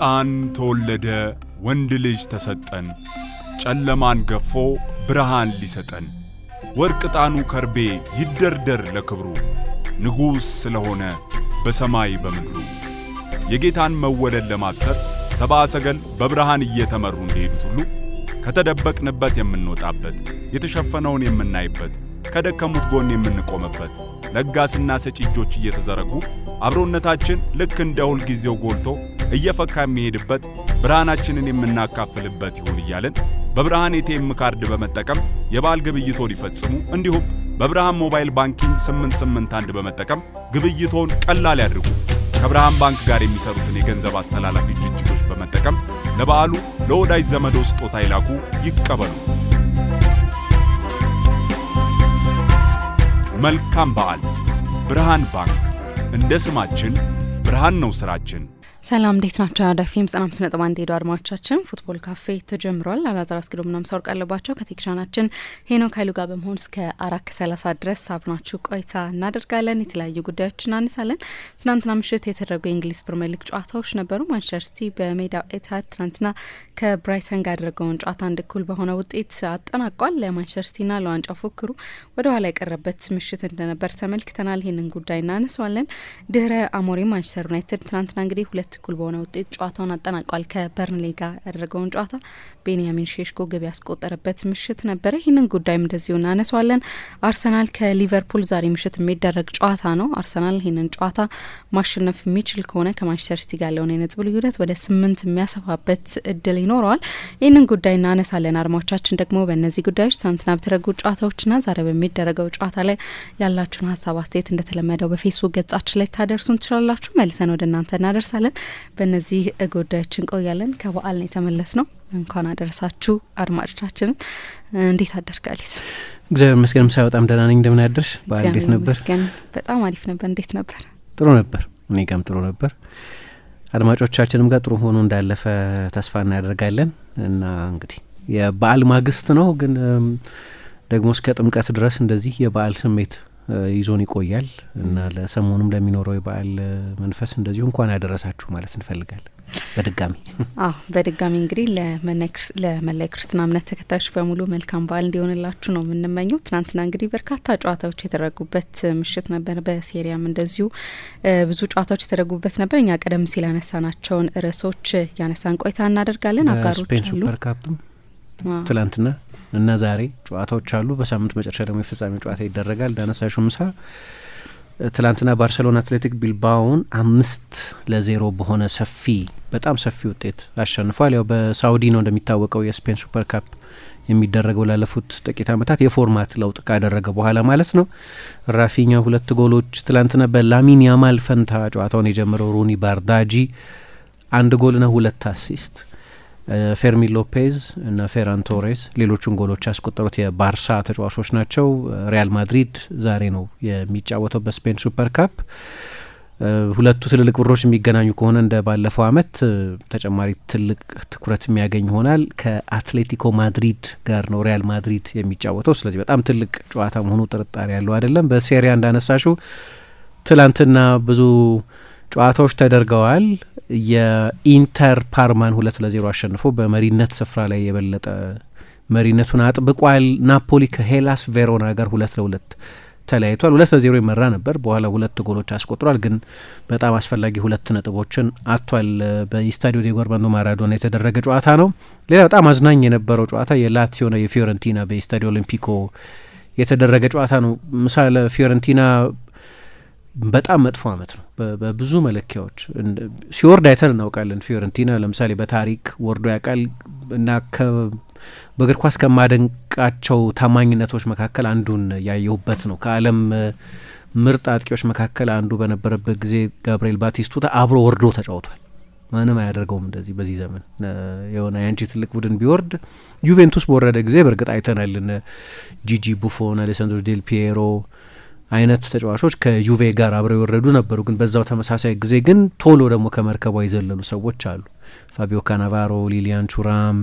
ሕፃን ተወለደ ወንድ ልጅ ተሰጠን ጨለማን ገፎ ብርሃን ሊሰጠን ወርቅ ዕጣኑ ከርቤ ይደርደር ለክብሩ ንጉሥ ስለሆነ በሰማይ በምድሩ የጌታን መወለድ ለማብሰር ሰብአ ሰገል በብርሃን እየተመሩ እንደሄዱት ሁሉ ከተደበቅንበት የምንወጣበት የተሸፈነውን የምናይበት ከደከሙት ጎን የምንቆምበት ለጋስና ሰጪ እጆች እየተዘረጉ አብሮነታችን ልክ እንደ ሁል ጊዜው ጎልቶ እየፈካ የሚሄድበት ብርሃናችንን የምናካፍልበት ይሁን እያልን በብርሃን ኤቲኤም ካርድ በመጠቀም የበዓል ግብይቶን ይፈጽሙ። እንዲሁም በብርሃን ሞባይል ባንኪንግ 881 በመጠቀም ግብይቶን ቀላል ያድርጉ። ከብርሃን ባንክ ጋር የሚሰሩትን የገንዘብ አስተላላፊ ድርጅቶች በመጠቀም ለበዓሉ ለወዳጅ ዘመዶ ስጦታ ይላኩ፣ ይቀበሉ። መልካም በዓል። ብርሃን ባንክ። እንደ ስማችን ብርሃን ነው ስራችን። ሰላም እንዴት ናቸው? አዳፊም 95.1 ሄዶ አድማጮቻችን ፉትቦል ካፌ ተጀምሯል። አላዛር አስገዶ ምናም ሰውር ቀለባቸው ከቴክኒሻናችን ሄኖክ ኃይሉ ጋር በመሆን እስከ 4:30 ድረስ አብናችሁ ቆይታ እናደርጋለን። የተለያዩ ጉዳዮችን እናነሳለን። ትናንትና ምሽት የተደረጉ የእንግሊዝ ፕሪሚየር ሊግ ጨዋታዎች ነበሩ። ማንቸስተር ሲቲ በሜዳው ኤቲሃድ ትናንትና ከብራይተን ጋር ያደረገውን ጨዋታ 1-1 በሆነ ውጤት አጠናቋል። ለማንቸስተር ሲቲና ለዋንጫው ፉክክሩ ወደ ኋላ የቀረበት ምሽት እንደነበር ተመልክተናል። ይህንን ጉዳይ እናነሳዋለን። ድህረ አሞሪም ማንቸስተር ዩናይትድ ትናንትና እንግዲህ 2-1 በሆነ ውጤት ጨዋታውን አጠናቋል። ከበርንሌ ጋር ያደረገውን ጨዋታ ቤንያሚን ሼሽኮ ግብ ያስቆጠረበት ምሽት ነበረ። ይህንን ጉዳይም እንደዚሁ እናነሳዋለን። አርሰናል ከሊቨርፑል ዛሬ ምሽት የሚደረግ ጨዋታ ነው። አርሰናል ይህንን ጨዋታ ማሸነፍ የሚችል ከሆነ ከማንቸስተር ሲቲ ጋር ያለውን የነጥብ ልዩነት ወደ 8 የሚያሰፋበት እድል ይኖረዋል። ይህንን ጉዳይ እናነሳለን። አድማጮቻችን ደግሞ በእነዚህ ጉዳዮች ትናንትና በተደረጉ ጨዋታዎችና ዛሬ በሚደረገው ጨዋታ ላይ ያላችሁን ሀሳብ አስተያየት እንደተለመደው በፌስቡክ ገጻችን ላይ ታደርሱን ትችላላችሁ። መልሰን ወደ እናንተ እናደርሳለን። በእነዚህ ጉዳዮች እንቆያለን። ከበዓል ነው የተመለስ ነው። እንኳን አደረሳችሁ አድማጮቻችንን። እንዴት አደርጋሊስ? እግዚአብሔር ይመስገን። ምሳ በጣም ደህና ነኝ። እንደምን አደርሽ? በዓል እንዴት ነበር? በጣም አሪፍ ነበር። እንዴት ነበር? ጥሩ ነበር። እኔ ጋርም ጥሩ ነበር። አድማጮቻችንም ጋር ጥሩ ሆኖ እንዳለፈ ተስፋ እናደርጋለን። እና እንግዲህ የበዓል ማግስት ነው፣ ግን ደግሞ እስከ ጥምቀት ድረስ እንደዚህ የበዓል ስሜት ይዞን ይቆያል እና ለሰሞኑም ለሚኖረው የበዓል መንፈስ እንደዚሁ እንኳን ያደረሳችሁ ማለት እንፈልጋለን። በድጋሚ እንግዲህ ለመላይ ክርስትና እምነት ተከታዮች በሙሉ መልካም በዓል እንዲሆንላችሁ ነው የምንመኘው። ትናንትና እንግዲህ በርካታ ጨዋታዎች የተደረጉበት ምሽት ነበር። በሴሪያም እንደዚሁ ብዙ ጨዋታዎች የተደረጉበት ነበር። እኛ ቀደም ሲል ያነሳናቸውን ርዕሶች ያነሳን ቆይታ እናደርጋለን። አጋሮች አሉ። ሱፐር ካፕም ትላንትና እና ዛሬ ጨዋታዎች አሉ። በሳምንት መጨረሻ ደግሞ የፍጻሜ ጨዋታ ይደረጋል። ዳነሳሹ ምሳ ትላንትና ባርሴሎና አትሌቲክ ቢልባውን 5-0 በሆነ በጣም ሰፊ ውጤት አሸንፏል። ያው በሳውዲ ነው እንደሚታወቀው የስፔን ሱፐር ካፕ የሚደረገው ላለፉት ጥቂት ዓመታት የፎርማት ለውጥ ካደረገ በኋላ ማለት ነው። ራፊኛ 2 ጎሎች፣ ትላንትና በላሚን ያማል ፈንታ ጨዋታውን የጀመረው ሩኒ ባርዳጂ 1 ጎልና 2 አሲስት፣ ፌርሚን ሎፔዝ እና ፌራን ቶሬስ ሌሎቹን ጎሎች ያስቆጠሩት የባርሳ ተጫዋቾች ናቸው። ሪያል ማድሪድ ዛሬ ነው የሚጫወተው በስፔን ሱፐር ካፕ። ሁለቱ ትልልቅ ቡድኖች የሚገናኙ ከሆነ እንደ ባለፈው አመት ተጨማሪ ትልቅ ትኩረት የሚያገኝ ይሆናል። ከአትሌቲኮ ማድሪድ ጋር ነው ሪያል ማድሪድ የሚጫወተው። ስለዚህ በጣም ትልቅ ጨዋታ መሆኑ ጥርጣሬ ያለው አይደለም። በሴሪያ እንዳነሳሹ ትላንትና ብዙ ጨዋታዎች ተደርገዋል። የኢንተር ፓርማን 2-0 አሸንፎ በመሪነት ስፍራ ላይ የበለጠ መሪነቱን አጥብቋል። ናፖሊ ከሄላስ ቬሮና ጋር 2-2 ተለያይቷል። 2-0 ይመራ ነበር፣ በኋላ 2 ጎሎች አስቆጥሯል። ግን በጣም አስፈላጊ 2 ነጥቦችን አጥቷል። በስታዲዮ ዲዬጎ አርማንዶ ማራዶና የተደረገ ጨዋታ ነው። ሌላ በጣም አዝናኝ የነበረው ጨዋታ የላትሲዮና የፊዮረንቲና በስታዲዮ ኦሊምፒኮ የተደረገ ጨዋታ ነው። ምሳሌ ፊዮረንቲና በጣም መጥፎ አመት ነው በብዙ መለኪያዎች። ሲወርድ አይተን እናውቃለን። ፊዮረንቲና ለምሳሌ በታሪክ ወርዶ ያውቃል እና በእግር ኳስ ከማደንቃቸው ታማኝነቶች መካከል አንዱን ያየሁበት ነው። ከዓለም ምርጥ አጥቂዎች መካከል አንዱ በነበረበት ጊዜ ጋብርኤል ባቲስቱታ አብሮ ወርዶ ተጫውቷል። ማንም አያደርገውም እንደዚህ በዚህ ዘመን። የሆነ ያንቺ ትልቅ ቡድን ቢወርድ ዩቬንቱስ በወረደ ጊዜ በእርግጥ አይተናል። ጂጂ ቡፎን፣ አሌሳንድሮ ዴል ፒየሮ አይነት ተጫዋቾች ከዩቬ ጋር አብረው የወረዱ ነበሩ። ግን በዛው ተመሳሳይ ጊዜ ግን ቶሎ ደግሞ ከመርከቧ የዘለሉ ሰዎች አሉ። ፋቢዮ ካናቫሮ፣ ሊሊያን ቹራም፣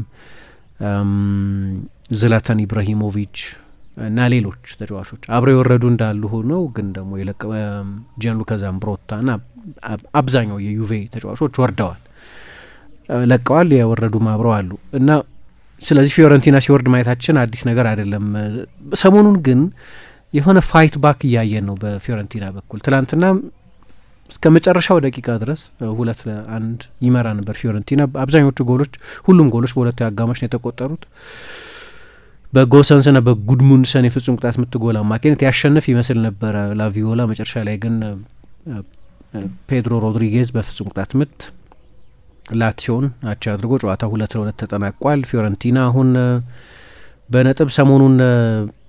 ዝላታን ኢብራሂሞቪች እና ሌሎች ተጫዋቾች አብረው የወረዱ እንዳሉ ሆነው ግን ደግሞ ጂያንሉካ ዛምብሮታ እና አብዛኛው የዩቬ ተጫዋቾች ወርደዋል ለቀዋል፣ የወረዱም አብረው አሉ እና ስለዚህ ፊዮረንቲና ሲወርድ ማየታችን አዲስ ነገር አይደለም። ሰሞኑን ግን የሆነ ፋይት ባክ እያየን ነው በፊዮረንቲና በኩል። ትላንትና እስከ መጨረሻው ደቂቃ ድረስ 2-1 ይመራ ነበር ፊዮረንቲና። አብዛኞቹ ጎሎች፣ ሁሉም ጎሎች በሁለቱ አጋማሽ ነው የተቆጠሩት። በጎሰንስና በጉድሙንሰን የፍጹም ቅጣት ምት ጎል አማካኝነት ያሸንፍ ይመስል ነበረ ላቪዮላ። መጨረሻ ላይ ግን ፔድሮ ሮድሪጌዝ በፍጹም ቅጣት ምት ላትሲዮን አቻ አድርጎ ጨዋታ 2-2 ተጠናቋል። ፊዮረንቲና አሁን በነጥብ ሰሞኑን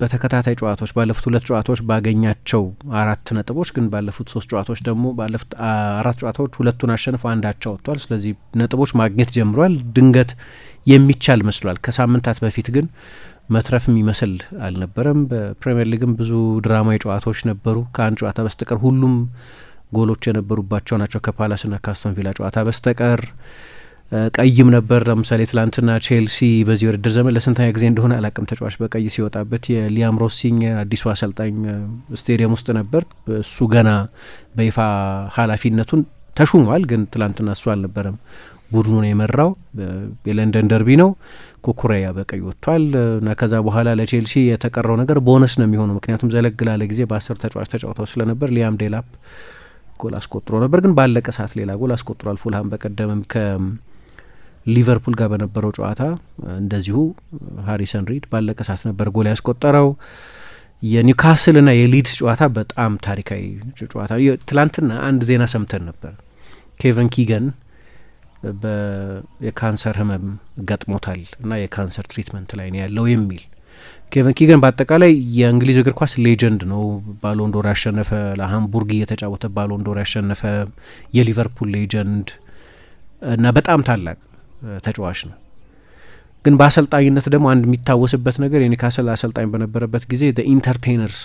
በተከታታይ ጨዋታዎች ባለፉት 2 ጨዋታዎች ባገኛቸው 4 ነጥቦች ግን ባለፉት 3 ጨዋታዎች ደግሞ ባለፉት 4 ጨዋታዎች 2ቱን አሸንፎ 1 አቻ ወጥቷል። ስለዚህ ነጥቦች ማግኘት ጀምሯል። ድንገት የሚቻል መስሏል። ከሳምንታት በፊት ግን መትረፍም ይመስል አልነበረም። በፕሪሚየር ሊግም ብዙ ድራማዊ ጨዋታዎች ነበሩ። ከአንድ ጨዋታ በስተቀር ሁሉም ጎሎች የነበሩባቸው ናቸው። ከፓላስና ከአስቶን ቪላ ጨዋታ በስተቀር ቀይም ነበር። ለምሳሌ ትላንትና ቼልሲ በዚህ ውድድር ዘመን ለስንተኛ ጊዜ እንደሆነ አላቅም ተጫዋች በቀይ ሲወጣበት የሊያም ሮሲኝ አዲሱ አሰልጣኝ ስቴዲየም ውስጥ ነበር። እሱ ገና በይፋ ኃላፊነቱን ተሹሟል። ግን ትላንትና እሱ አልነበረም ቡድኑን የመራው። የለንደን ደርቢ ነው። ኩኩሬያ በቀይ ወጥቷል እና ከዛ በኋላ ለቼልሲ የተቀረው ነገር ቦነስ ነው የሚሆነው። ምክንያቱም ዘለግ ላለ ጊዜ በ10 ተጫዋች ተጫውተው ስለነበር ሊያም ዴላፕ ጎል አስቆጥሮ ነበር። ግን ባለቀ ሰዓት ሌላ ጎል አስቆጥሯል። ፉልሃም በቀደምም ከሊቨርፑል ጋር በነበረው ጨዋታ እንደዚሁ ሃሪሰን ሪድ ባለቀ ሰዓት ነበር ጎል ያስቆጠረው። የኒውካስልና የሊድስ ጨዋታ በጣም ታሪካዊ ጨዋታ። ትላንትና አንድ ዜና ሰምተን ነበር። ኬቨን ኪገን የካንሰር ህመም ገጥሞታል እና የካንሰር ትሪትመንት ላይ ነው ያለው የሚል። ኬቨን ኪገን በአጠቃላይ የእንግሊዝ እግር ኳስ ሌጀንድ ነው። ባሎንዶር ያሸነፈ፣ ለሃምቡርግ እየተጫወተ ባሎንዶር ያሸነፈ የሊቨርፑል ሌጀንድ እና በጣም ታላቅ ተጫዋች ነው። ግን በአሰልጣኝነት ደግሞ አንድ የሚታወስበት ነገር የኒውካስል አሰልጣኝ በነበረበት ጊዜ ኢንተርቴነርስ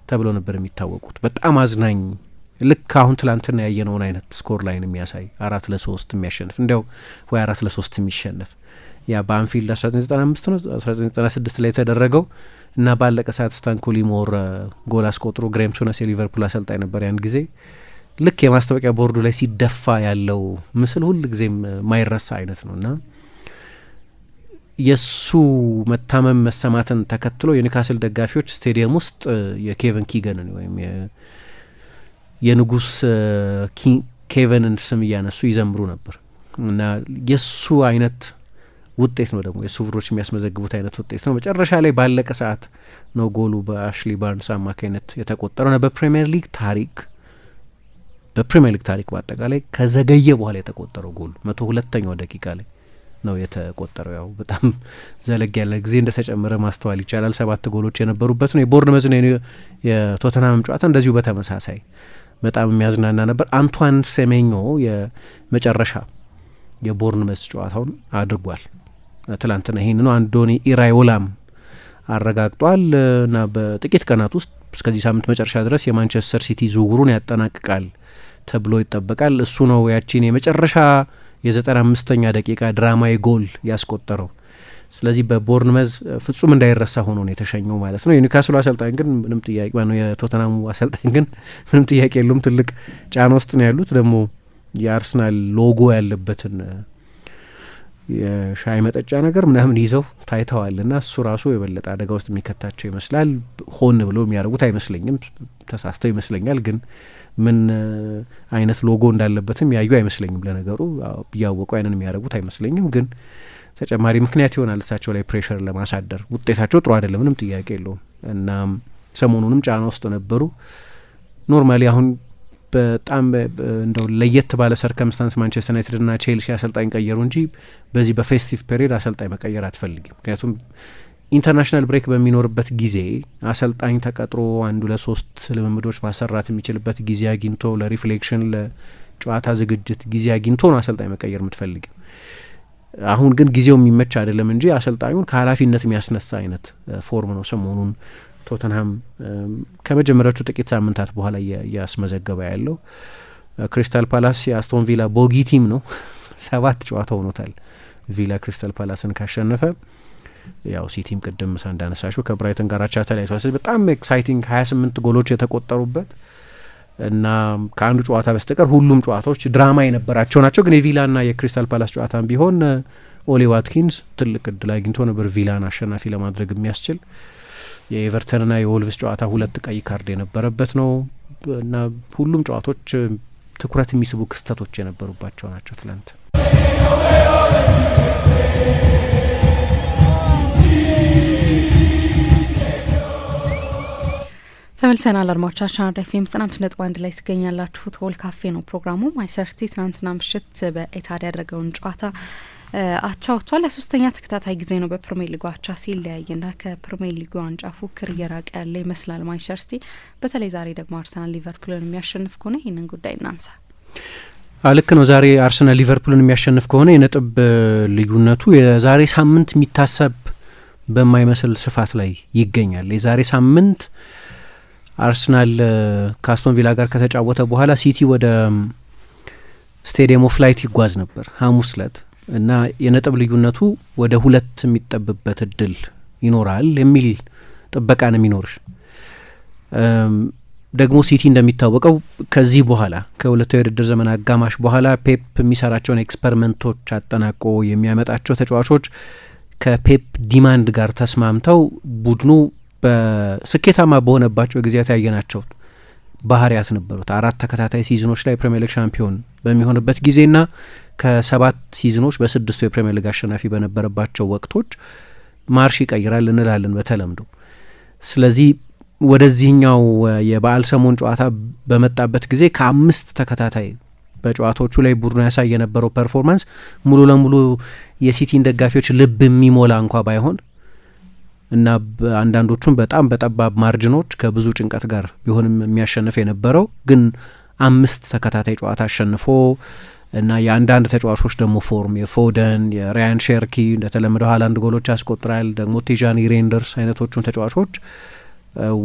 ተብሎ ነበር የሚታወቁት። በጣም አዝናኝ፣ ልክ አሁን ትላንትና ያየነውን አይነት ስኮር ላይን የሚያሳይ 4-3 የሚያሸንፍ እንዲያው ወይ 4-3 የሚሸንፍ ያ በአንፊልድ 1995 ነው 1996 ላይ የተደረገው እና ባለቀ ሰዓት ስታንኮሊ ሞር ጎል አስቆጥሮ ግሬም ሶነስ የሊቨርፑል አሰልጣኝ ነበር ያን ጊዜ። ልክ የማስታወቂያ ቦርዱ ላይ ሲደፋ ያለው ምስል ሁል ጊዜም ማይረሳ አይነት ነው እና የሱ መታመም መሰማትን ተከትሎ የኒውካስል ደጋፊዎች ስቴዲየም ውስጥ የኬቨን ኪገንን ወይም የንጉስ ኬቨንን ስም እያነሱ ይዘምሩ ነበር እና የሱ አይነት ውጤት ነው ደግሞ የሱ ብሮች የሚያስመዘግቡት አይነት ውጤት ነው። መጨረሻ ላይ ባለቀ ሰዓት ነው ጎሉ በአሽሊ ባርንስ አማካኝነት የተቆጠረው ና በፕሪሚየር ሊግ ታሪክ በአጠቃላይ ከዘገየ በኋላ የተቆጠረው ጎሉ 102ኛው ደቂቃ ላይ ነው የተቆጠረው። ያው በጣም ዘለግ ያለ ጊዜ እንደተጨመረ ማስተዋል ይቻላል። 7 ጎሎች የነበሩበት ነው። የቦርንመዝና የቶተንሃም ጨዋታ እንደዚሁ በተመሳሳይ በጣም የሚያዝናና ነበር። አንቷን ሴሜኞ የመጨረሻ የቦርንመዝ ጨዋታውን አድርጓል ትላንትና። ይህን ነው አንዶኒ ኢራዮላም አረጋግጧል እና በጥቂት ቀናት ውስጥ እስከዚህ ሳምንት መጨረሻ ድረስ የማንቸስተር ሲቲ ዝውውሩን ያጠናቅቃል ተብሎ ይጠበቃል። እሱ ነው ያቺን የመጨረሻ የ95ኛ ደቂቃ ድራማዊ ጎል ያስቆጠረው። ስለዚህ በቦርንመዝ ፍጹም እንዳይረሳ ሆኖ ነው የተሸኘው ማለት ነው። የኒውካስሉ አሰልጣኝ ግን ምንም ጥያቄ ነው የቶተናሙ አሰልጣኝ ግን ምንም ጥያቄ የለውም። ትልቅ ጫና ውስጥ ነው ያሉት። ደግሞ የአርሰናል ሎጎ ያለበትን የሻይ መጠጫ ነገር ምናምን ይዘው ታይተዋል እና እሱ ራሱ የበለጠ አደጋ ውስጥ የሚከታቸው ይመስላል። ሆን ብሎ የሚያደርጉት አይመስለኝም፣ ተሳስተው ይመስለኛል። ግን ምን አይነት ሎጎ እንዳለበትም ያዩ አይመስለኝም። ለነገሩ እያወቁ አይንን የሚያደርጉት አይመስለኝም። ግን ተጨማሪ ምክንያት ይሆናል እሳቸው ላይ ፕሬሽር ለማሳደር። ውጤታቸው ጥሩ አይደለም፣ ምንም ጥያቄ የለውም እና ሰሞኑንም ጫና ውስጥ ነበሩ። ኖርማሊ አሁን በጣም እንደው ለየት ባለ ሰርከምስታንስ ማንቸስተር ዩናይትድ ና ቼልሲ አሰልጣኝ ቀየሩ እንጂ በዚህ በፌስቲቭ ፔሪድ አሰልጣኝ መቀየር አትፈልጊም። ምክንያቱም ኢንተርናሽናል ብሬክ በሚኖርበት ጊዜ አሰልጣኝ ተቀጥሮ 1-3 ልምምዶች ማሰራት የሚችልበት ጊዜ አግኝቶ ለሪፍሌክሽን ለጨዋታ ዝግጅት ጊዜ አግኝቶ ነው አሰልጣኝ መቀየር የምትፈልጊው። አሁን ግን ጊዜው የሚመች አይደለም እንጂ አሰልጣኙን ከኃላፊነት የሚያስነሳ አይነት ፎርም ነው ሰሞኑን ቶተንሃም ከመጀመሪያዎቹ ጥቂት ሳምንታት በኋላ እያስመዘገበ ያለው። ክሪስታል ፓላስ የአስቶን ቪላ ቦጊ ቲም ነው። 7 ጨዋታ ሆኖታል ቪላ ክሪስታል ፓላስን ካሸነፈ። ያው ሲቲም ቅድም ምሳ እንዳነሳሹ ከብራይተን ጋር አቻ ተለያይቷል። በጣም ኤክሳይቲንግ 28 ጎሎች የተቆጠሩበት እና ከአንዱ ጨዋታ በስተቀር ሁሉም ጨዋታዎች ድራማ የነበራቸው ናቸው። ግን የቪላና የክሪስታል ፓላስ ጨዋታም ቢሆን ኦሊ ዋትኪንስ ትልቅ እድል አግኝቶ ነበር ቪላን አሸናፊ ለማድረግ የሚያስችል። የኤቨርተንና የወልቭስ ጨዋታ 2 ቀይ ካርድ የነበረበት ነው እና ሁሉም ጨዋታዎች ትኩረት የሚስቡ ክስተቶች የነበሩባቸው ናቸው ትላንት። ተመልሰናል አድማጮቻችን። አራዳ ኤፍ ኤም 95.1 ላይ ትገኛላችሁ። ፉትቦል ካፌ ነው ፕሮግራሙ። ማንቸስተር ሲቲ ትናንትና ምሽት በኤታድ ያደረገውን ጨዋታ አቻ ወጥቷል። ለሶስተኛ ተከታታይ ጊዜ ነው በፕሪሚየር ሊጉ አቻ ሲለያይና ከፕሪሚየር ሊጉ ዋንጫ ፉክክር እየራቀ ያለ ይመስላል ማንቸስተር ሲቲ። በተለይ ዛሬ ደግሞ አርሰናል ሊቨርፑልን የሚያሸንፍ ከሆነ ይህንን ጉዳይ እናንሳ። ልክ ነው። ዛሬ አርሰናል ሊቨርፑልን የሚያሸንፍ ከሆነ የነጥብ ልዩነቱ የዛሬ ሳምንት የሚታሰብ በማይመስል ስፋት ላይ ይገኛል። የዛሬ ሳምንት አርሰናል ከአስቶን ቪላ ጋር ከተጫወተ በኋላ ሲቲ ወደ ስቴዲየም ኦፍ ላይት ይጓዝ ነበር ሐሙስ ዕለት እና የነጥብ ልዩነቱ ወደ 2 የሚጠብበት እድል ይኖራል የሚል ጥበቃ ነው የሚኖርሽ። ደግሞ ሲቲ እንደሚታወቀው ከዚህ በኋላ ከሁለቱ የውድድር ዘመን አጋማሽ በኋላ ፔፕ የሚሰራቸውን ኤክስፐሪመንቶች አጠናቆ የሚያመጣቸው ተጫዋቾች ከፔፕ ዲማንድ ጋር ተስማምተው ቡድኑ በስኬታማ በሆነባቸው ጊዜያት ያየናቸው ባህሪያት ነበሩት። 4 ተከታታይ ሲዝኖች ላይ ፕሪሚየር ሊግ ሻምፒዮን በሚሆንበት ጊዜና ከ7 ሲዝኖች በ6 የፕሪሚየር ሊግ አሸናፊ በነበረባቸው ወቅቶች ማርሽ ይቀይራል እንላለን በተለምዶ። ስለዚህ ወደዚህኛው የበዓል ሰሞን ጨዋታ በመጣበት ጊዜ ከ5 ተከታታይ በጨዋታዎቹ ላይ ቡድኑ ያሳየ የነበረው ፐርፎርማንስ ሙሉ ለሙሉ የሲቲን ደጋፊዎች ልብ የሚሞላ እንኳ ባይሆን እና አንዳንዶቹም በጣም በጠባብ ማርጅኖች ከብዙ ጭንቀት ጋር ቢሆንም የሚያሸንፍ የነበረው ግን 5 ተከታታይ ጨዋታ አሸንፎ እና የአንዳንድ ተጫዋቾች ደግሞ ፎርም የፎደን የራያን ሼርኪ እንደተለመደው ሃላንድ ጎሎች ያስቆጥራል፣ ደግሞ ቲጃኒ ሬንደርስ አይነቶቹን ተጫዋቾች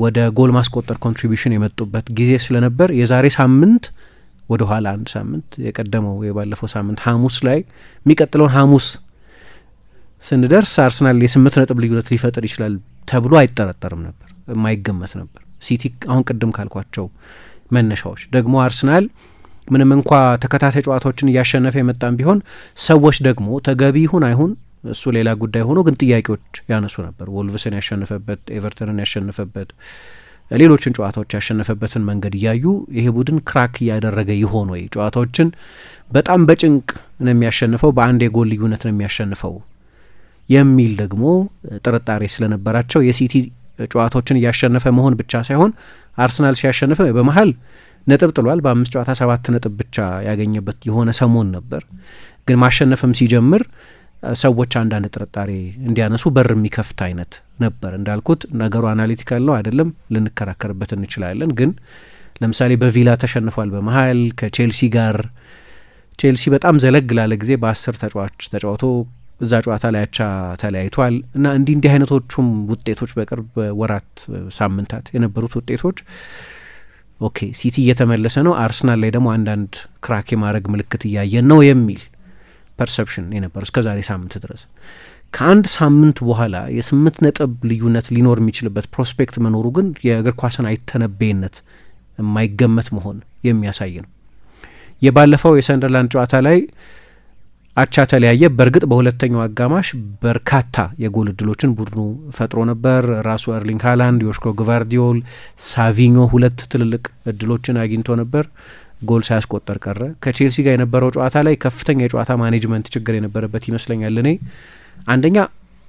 ወደ ጎል ማስቆጠር ኮንትሪቢሽን የመጡበት ጊዜ ስለነበር የዛሬ ሳምንት ወደ ኋላ አንድ ሳምንት የቀደመው የባለፈው ሳምንት ሐሙስ ላይ የሚቀጥለውን ሐሙስ ስንደርስ አርሰናል የ8 ነጥብ ልዩነት ሊፈጥር ይችላል ተብሎ አይጠረጠርም ነበር፣ የማይገመት ነበር። ሲቲ አሁን ቅድም ካልኳቸው መነሻዎች ደግሞ አርሰናል ምንም እንኳ ተከታታይ ጨዋታዎችን እያሸነፈ የመጣም ቢሆን ሰዎች ደግሞ ተገቢ ይሁን አይሁን እሱ ሌላ ጉዳይ ሆኖ ግን ጥያቄዎች ያነሱ ነበር። ወልቭስን ያሸነፈበት፣ ኤቨርተንን ያሸነፈበት፣ ሌሎችን ጨዋታዎች ያሸነፈበትን መንገድ እያዩ ይሄ ቡድን ክራክ እያደረገ ይሆን ወይ፣ ጨዋታዎችን በጣም በጭንቅ ነው የሚያሸንፈው፣ በአንድ የጎል ልዩነት ነው የሚያሸንፈው የሚል ደግሞ ጥርጣሬ ስለነበራቸው የሲቲ ጨዋታዎችን እያሸነፈ መሆን ብቻ ሳይሆን አርሰናል ሲያሸንፈ በመሀል ነጥብ ጥሏል። በ5 ጨዋታ 7 ነጥብ ብቻ ያገኘበት የሆነ ሰሞን ነበር። ግን ማሸነፍም ሲጀምር ሰዎች አንዳንድ ጥርጣሬ እንዲያነሱ በር የሚከፍት አይነት ነበር። እንዳልኩት ነገሩ አናሊቲካል ነው አይደለም ልንከራከርበት እንችላለን። ግን ለምሳሌ በቪላ ተሸንፏል። በመሀል ከቼልሲ ጋር ቼልሲ በጣም ዘለግ ላለ ጊዜ በ10 ተጫዋች ተጫውቶ እዛ ጨዋታ ላይ አቻ ተለያይቷል እና እንዲህ አይነቶቹም ውጤቶች በቅርብ ወራት ሳምንታት የነበሩት ውጤቶች ኦኬ ሲቲ እየተመለሰ ነው፣ አርሰናል ላይ ደግሞ አንዳንድ ክራክ የማድረግ ምልክት እያየን ነው የሚል ፐርሰፕሽን የነበረው እስከ ዛሬ ሳምንት ድረስ። ከአንድ ሳምንት በኋላ የ8 ነጥብ ልዩነት ሊኖር የሚችልበት ፕሮስፔክት መኖሩ ግን የእግር ኳስን አይተነበይነት የማይገመት መሆን የሚያሳይ ነው። የባለፈው የሰንደርላንድ ጨዋታ ላይ አቻ ተለያየ። በእርግጥ በሁለተኛው አጋማሽ በርካታ የጎል እድሎችን ቡድኑ ፈጥሮ ነበር። ራሱ ኤርሊንግ ሃላንድ፣ ዮሽኮ ግቫርዲዮል፣ ሳቪኞ 2 ትልልቅ እድሎችን አግኝቶ ነበር። ጎል ሳያስቆጠር ቀረ። ከቼልሲ ጋር የነበረው ጨዋታ ላይ ከፍተኛ የጨዋታ ማኔጅመንት ችግር የነበረበት ይመስለኛል። እኔ አንደኛ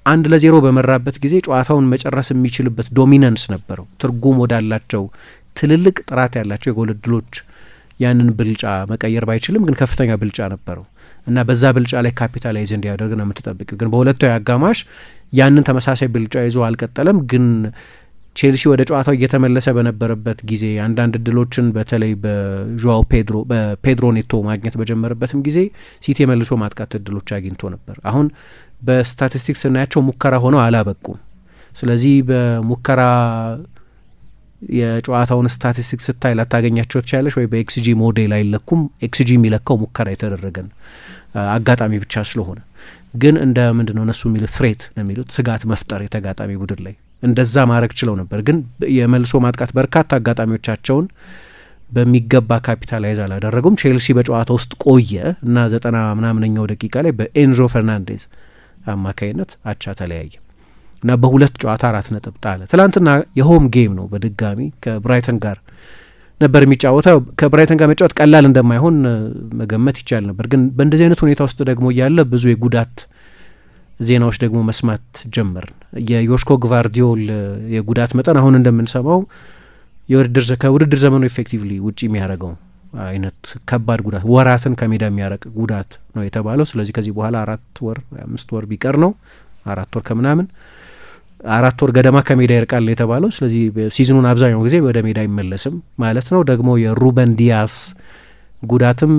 1-0 በመራበት ጊዜ ጨዋታውን መጨረስ የሚችልበት ዶሚናንስ ነበረው። ትርጉም ወዳላቸው ትልልቅ ጥራት ያላቸው የጎል እድሎች ያንን ብልጫ መቀየር ባይችልም ግን ከፍተኛ ብልጫ ነበረው እና በዛ ብልጫ ላይ ካፒታላይዝ እንዲያደርግ ነው የምትጠብቂው። ግን በሁለቱ አጋማሽ ያንን ተመሳሳይ ብልጫ ይዞ አልቀጠለም። ግን ቼልሲ ወደ ጨዋታው እየተመለሰ በነበረበት ጊዜ አንዳንድ እድሎችን በተለይ በፔድሮ ኔቶ ማግኘት በጀመረበትም ጊዜ ሲቲ የመልሶ ማጥቃት እድሎች አግኝቶ ነበር። አሁን በስታቲስቲክስ ስናያቸው ሙከራ ሆነው አላበቁም። ስለዚህ በሙከራ የጨዋታውን ስታቲስቲክስ ስታይ ላታገኛቸው ትችላለች ወይ በኤክስጂ ሞዴል አይለኩም። ኤክስጂ የሚለካው ሙከራ የተደረገን አጋጣሚ ብቻ ስለሆነ ግን እንደ ምንድነው እነሱ የሚሉት ትሬት ነው የሚሉት ስጋት መፍጠር የተጋጣሚ ቡድን ላይ እንደዛ ማድረግ ችለው ነበር። ግን የመልሶ ማጥቃት በርካታ አጋጣሚዎቻቸውን በሚገባ ካፒታላይዝ አላደረጉም። ቼልሲ በጨዋታ ውስጥ ቆየ እና 90 ምናምነኛው ደቂቃ ላይ በኤንዞ ፈርናንዴዝ አማካይነት አቻ ተለያየ እና በሁለት ጨዋታ 4 ነጥብ ጣለ። ትላንትና የሆም ጌም ነው። በድጋሚ ከብራይተን ጋር ነበር የሚጫወተው። ከብራይተን ጋር መጫወት ቀላል እንደማይሆን መገመት ይቻል ነበር። ግን በእንደዚህ አይነት ሁኔታ ውስጥ ደግሞ እያለ ብዙ የጉዳት ዜናዎች ደግሞ መስማት ጀመርን። የዮሽኮ ግቫርዲዮል የጉዳት መጠን አሁን እንደምንሰማው ከውድድር ዘመኑ ኤፌክቲቭሊ ውጭ የሚያደርገው አይነት ከባድ ጉዳት፣ ወራትን ከሜዳ የሚያረቅ ጉዳት ነው የተባለው። ስለዚህ ከዚህ በኋላ 4 ወር 5 ወር ቢቀር ነው 4 ወር ከምናምን 4 ወር ገደማ ከሜዳ ይርቃል የተባለው። ስለዚህ ሲዝኑን አብዛኛው ጊዜ ወደ ሜዳ አይመለስም ማለት ነው። ደግሞ የሩበን ዲያስ ጉዳትም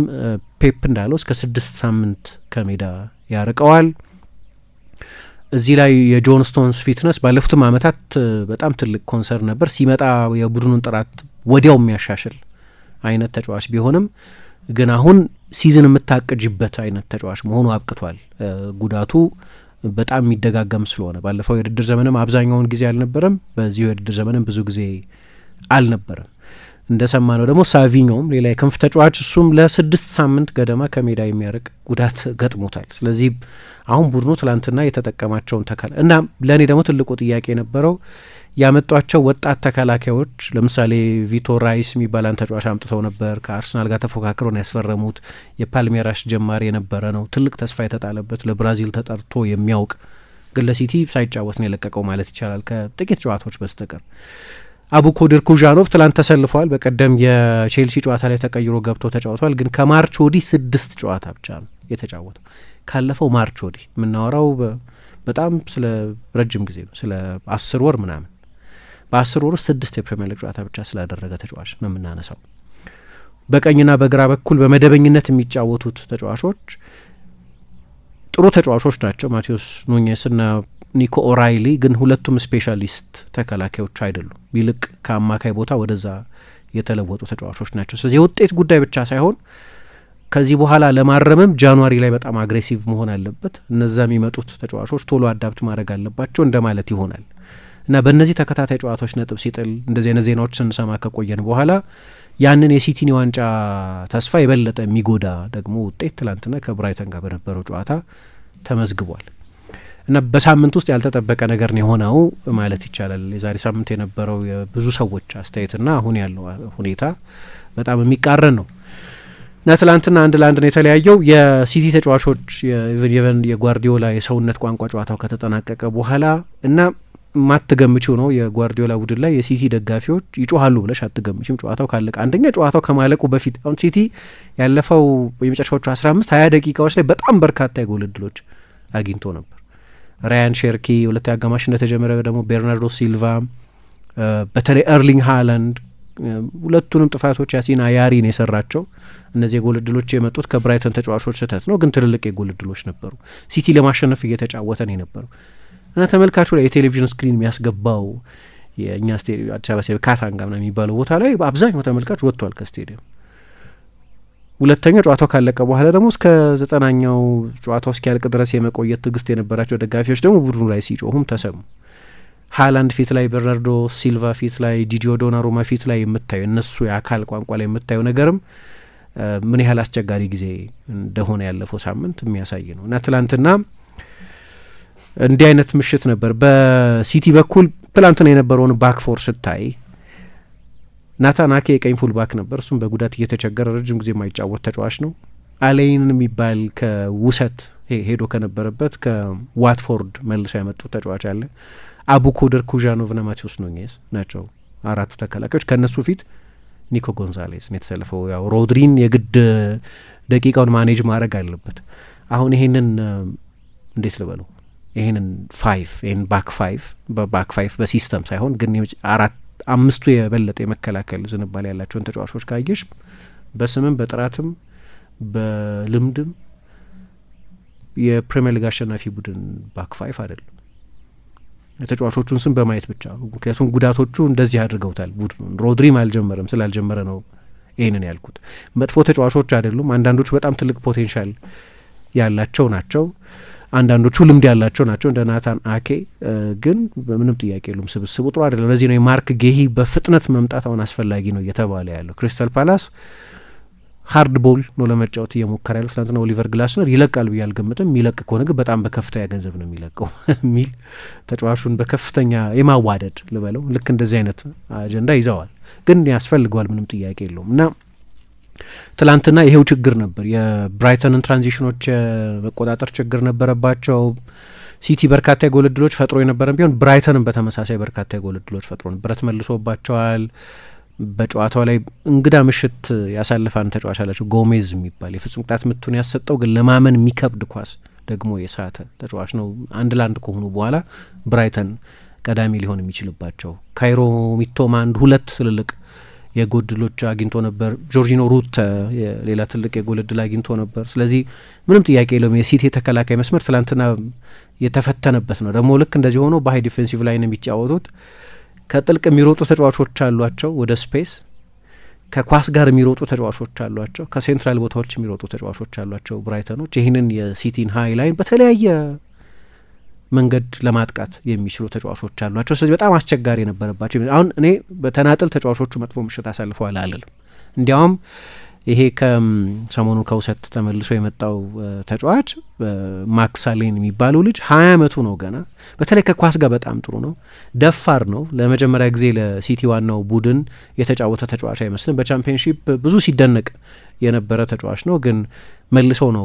ፔፕ እንዳለው እስከ 6 ሳምንት ከሜዳ ያርቀዋል። እዚህ ላይ የጆን ስቶንስ ፊትነስ ባለፉትም አመታት በጣም ትልቅ ኮንሰርን ነበር። ሲመጣ የቡድኑን ጥራት ወዲያው የሚያሻሽል አይነት ተጫዋች ቢሆንም ግን አሁን ሲዝን የምታቅጅበት አይነት ተጫዋች መሆኑ አብቅቷል። ጉዳቱ በጣም የሚደጋገም ስለሆነ ባለፈው የውድድር ዘመንም አብዛኛውን ጊዜ አልነበረም፣ በዚህ የውድድር ዘመንም ብዙ ጊዜ አልነበረም። እንደሰማ ነው ደግሞ ሳቪኞም ሌላ የክንፍ ተጫዋች እሱም ለ6 ሳምንት ገደማ ከሜዳ የሚያርቅ ጉዳት ገጥሞታል። ስለዚህ አሁን ቡድኑ ትላንትና የተጠቀማቸውን እና ለእኔ ደግሞ ትልቁ ጥያቄ የነበረው ያመጧቸው ወጣት ተከላካዮች፣ ለምሳሌ ቪቶር ራይስ የሚባል አንድ ተጫዋች አምጥተው ነበር። ከአርሰናል ጋር ተፎካክረው ነው ያስፈረሙት። የፓልሜራስ ጀማሪ የነበረ ነው። ትልቅ ተስፋ የተጣለበት ለብራዚል ተጠርቶ የሚያውቅ ግን ለሲቲ ሳይጫወት ነው የለቀቀው ማለት ይቻላል ከጥቂት ጨዋታዎች በስተቀር። አቡኮድር ኩዣኖቭ ትላንት ተሰልፈዋል። በቀደም የቼልሲ ጨዋታ ላይ ተቀይሮ ገብቶ ተጫውቷል። ግን ከማርች ወዲህ 6 ጨዋታ ብቻ ነው የተጫወተው። ካለፈው ማርች ወዲህ የምናወራው በጣም ስለ ረጅም ጊዜ ነው፣ ስለ 10 ወር ምናምን። በ10 ወር ውስጥ 6 የፕሪሚየር ሊግ ጨዋታ ብቻ ስላደረገ ተጫዋች ነው የምናነሳው። በቀኝና በግራ በኩል በመደበኝነት የሚጫወቱት ተጫዋቾች ጥሩ ተጫዋቾች ናቸው። ማቴዎስ ኑኜስና ኒኮ ኦራይሊ ግን ሁለቱም ስፔሻሊስት ተከላካዮች አይደሉም። ይልቅ ከአማካይ ቦታ ወደዛ የተለወጡ ተጫዋቾች ናቸው። ስለዚህ የውጤት ጉዳይ ብቻ ሳይሆን ከዚህ በኋላ ለማረምም ጃንዋሪ ላይ በጣም አግሬሲቭ መሆን አለበት። እነዛ የሚመጡት ተጫዋቾች ቶሎ አዳፕት ማድረግ አለባቸው እንደማለት ይሆናል እና በእነዚህ ተከታታይ ጨዋታዎች ነጥብ ሲጥል እንደዚህ አይነት ዜናዎች ስንሰማ ከቆየን በኋላ ያንን የሲቲን የዋንጫ ተስፋ የበለጠ የሚጎዳ ደግሞ ውጤት ትላንትና ከብራይተን ጋር በነበረው ጨዋታ ተመዝግቧል እና በሳምንት ውስጥ ያልተጠበቀ ነገር ነው የሆነው ማለት ይቻላል። የዛሬ ሳምንት የነበረው የብዙ ሰዎች አስተያየትና አሁን ያለው ሁኔታ በጣም የሚቃረን ነው እና ትላንትና 1-1 ነው የተለያየው። የሲቲ ተጫዋቾች የጓርዲዮላ የሰውነት ቋንቋ ጨዋታው ከተጠናቀቀ በኋላ እና ማትገምቺው ነው የጓርዲዮላ ቡድን ላይ የሲቲ ደጋፊዎች ይጮሃሉ ብለሽ አትገምቺም። ጨዋታው ካለቀ አንደኛ ጨዋታው ከማለቁ በፊት አሁን ሲቲ ያለፈው የመጨረሻዎቹ 15-20 ደቂቃዎች ላይ በጣም በርካታ የጎል እድሎች አግኝቶ ነበር። ራያን ሼርኪ ሁለተኛ አጋማሽ እንደተጀመረ ደግሞ ቤርናርዶ ሲልቫ በተለይ ኤርሊንግ ሃላንድ ሁለቱንም ጥፋቶች ያሲን አያሪን የሰራቸው እነዚህ የጎል እድሎች የመጡት ከብራይተን ተጫዋቾች ስህተት ነው፣ ግን ትልልቅ የጎል እድሎች ነበሩ። ሲቲ ለማሸነፍ እየተጫወተ ነው የነበረው እና ተመልካቹ ላይ የቴሌቪዥን ስክሪን የሚያስገባው የእኛ ስቴዲየም አዲስ አበባ ስቴዲየም ካታንጋ ምናምን የሚባለው ቦታ ላይ በአብዛኛው ተመልካች ወጥቷል ከስቴዲየም። ሁለተኛ ጨዋታው ካለቀ በኋላ ደግሞ እስከ 90ኛው ጨዋታው እስኪያልቅ ድረስ የመቆየት ትዕግስት የነበራቸው ደጋፊዎች ደግሞ ቡድኑ ላይ ሲጮሁም ተሰሙ። ሃላንድ ፊት ላይ፣ ቤርናርዶ ሲልቫ ፊት ላይ፣ ጂጂዮ ዶናሩማ ፊት ላይ የምታዩ እነሱ የአካል ቋንቋ ላይ የምታዩ ነገርም ምን ያህል አስቸጋሪ ጊዜ እንደሆነ ያለፈው ሳምንት የሚያሳይ ነው እና ትላንትና እንዲህ አይነት ምሽት ነበር። በሲቲ በኩል ትላንትና የነበረውን ባክፎር ስታይ ናታን አኬ የቀኝ ፉል ባክ ነበር። እሱም በጉዳት እየተቸገረ ረጅም ጊዜ የማይጫወት ተጫዋች ነው። አሌይን የሚባል ከውሰት ሄዶ ከነበረበት ከዋትፎርድ መልሶ ያመጡት ተጫዋች አለ። አቡኮድር ኩዣኖቭ ና ማቴዎስ ኑኜስ ናቸው 4ቱ ተከላካዮች። ከእነሱ ፊት ኒኮ ጎንዛሌስ ነው የተሰለፈው። ያው ሮድሪን የግድ ደቂቃውን ማኔጅ ማድረግ አለበት። አሁን ይሄንን እንዴት ልበለው፣ ይሄንን ባክ ፋይቭ በሲስተም ሳይሆን ግን 5ቱ የበለጠ የመከላከል ዝንባሌ ያላቸውን ተጫዋቾች ካየሽ በስምም በጥራትም በልምድም የፕሪሚየር ሊግ አሸናፊ ቡድን ባክ ፋይቭ አይደለም። የተጫዋቾቹን ስም በማየት ብቻ፣ ምክንያቱም ጉዳቶቹ እንደዚህ አድርገውታል ቡድኑን። ሮድሪም አልጀመረም፣ ስላልጀመረ ነው ይህንን ያልኩት። መጥፎ ተጫዋቾች አይደሉም፣ አንዳንዶቹ በጣም ትልቅ ፖቴንሻል ያላቸው ናቸው። አንዳንዶቹ ልምድ ያላቸው ናቸው እንደ ናታን አኬ፣ ግን ምንም ጥያቄ የሉም ስብስቡ ጥሩ አይደለም። ለዚህ ነው የማርክ ጌሂ በፍጥነት መምጣት አሁን አስፈላጊ ነው እየተባለ ያለው። ክሪስታል ፓላስ ሀርድ ቦል ነው ለመጫወት እየሞከረ ያለው። ትናንትና ኦሊቨር ግላስነር ይለቃል ብዬ አልገምትም። የሚለቅ ከሆነ ግን በጣም በከፍተኛ ገንዘብ ነው የሚለቀው የሚል ተጫዋቹን በከፍተኛ የማዋደድ ልበለው ልክ እንደዚህ አይነት አጀንዳ ይዘዋል። ግን ያስፈልገዋል፣ ምንም ጥያቄ የለውም። እና ትላንትና ይሄው ችግር ነበር። የብራይተንን ትራንዚሽኖች መቆጣጠር ችግር ነበረባቸው። ሲቲ በርካታ የጎል እድሎች ፈጥሮ የነበረን ቢሆን ብራይተንን በተመሳሳይ በርካታ የጎል እድሎች ፈጥሮ ብረት መልሶባቸዋል። በጨዋታው ላይ እንግዳ ምሽት ያሳልፋን ተጫዋች አላቸው ጎሜዝ የሚባል የፍጹም ቅጣት ምቱን ያሰጠው ግን ለማመን የሚከብድ ኳስ ደግሞ የሳተ ተጫዋች ነው። 1-1 ከሆኑ በኋላ ብራይተን ቀዳሚ ሊሆን የሚችልባቸው ካይሮ ሚቶማ 2 ትልልቅ የጎል እድሎች አግኝቶ ነበር። ጆርጂኖ ሩት ሌላ ትልቅ የጎል እድል አግኝቶ ነበር። ስለዚህ ምንም ጥያቄ የለውም የሲቲ የተከላካይ መስመር ትላንትና የተፈተነበት ነው። ደግሞ ልክ እንደዚህ ሆኖ በሀይ ዲፌንሲቭ ላይ ነው የሚጫወቱት። ከጥልቅ የሚሮጡ ተጫዋቾች አሏቸው፣ ወደ ስፔስ ከኳስ ጋር የሚሮጡ ተጫዋቾች አሏቸው፣ ከሴንትራል ቦታዎች የሚሮጡ ተጫዋቾች አሏቸው ብራይተኖች። ይህንን የሲቲን ሀይ ላይን በተለያየ መንገድ ለማጥቃት የሚችሉ ተጫዋቾች አሏቸው። ስለዚህ በጣም አስቸጋሪ የነበረባቸው። አሁን እኔ በተናጥል ተጫዋቾቹ መጥፎ ምሽት አሳልፈዋል አልልም። እንዲያውም ይሄ ከሰሞኑን ከውሰት ተመልሶ የመጣው ተጫዋች ማክሳሌን የሚባለው ልጅ 20 ዓመቱ ነው ገና። በተለይ ከኳስ ጋር በጣም ጥሩ ነው፣ ደፋር ነው። ለመጀመሪያ ጊዜ ለሲቲ ዋናው ቡድን የተጫወተ ተጫዋች አይመስልም። በቻምፒየንሺፕ ብዙ ሲደነቅ የነበረ ተጫዋች ነው፣ ግን መልሶ ነው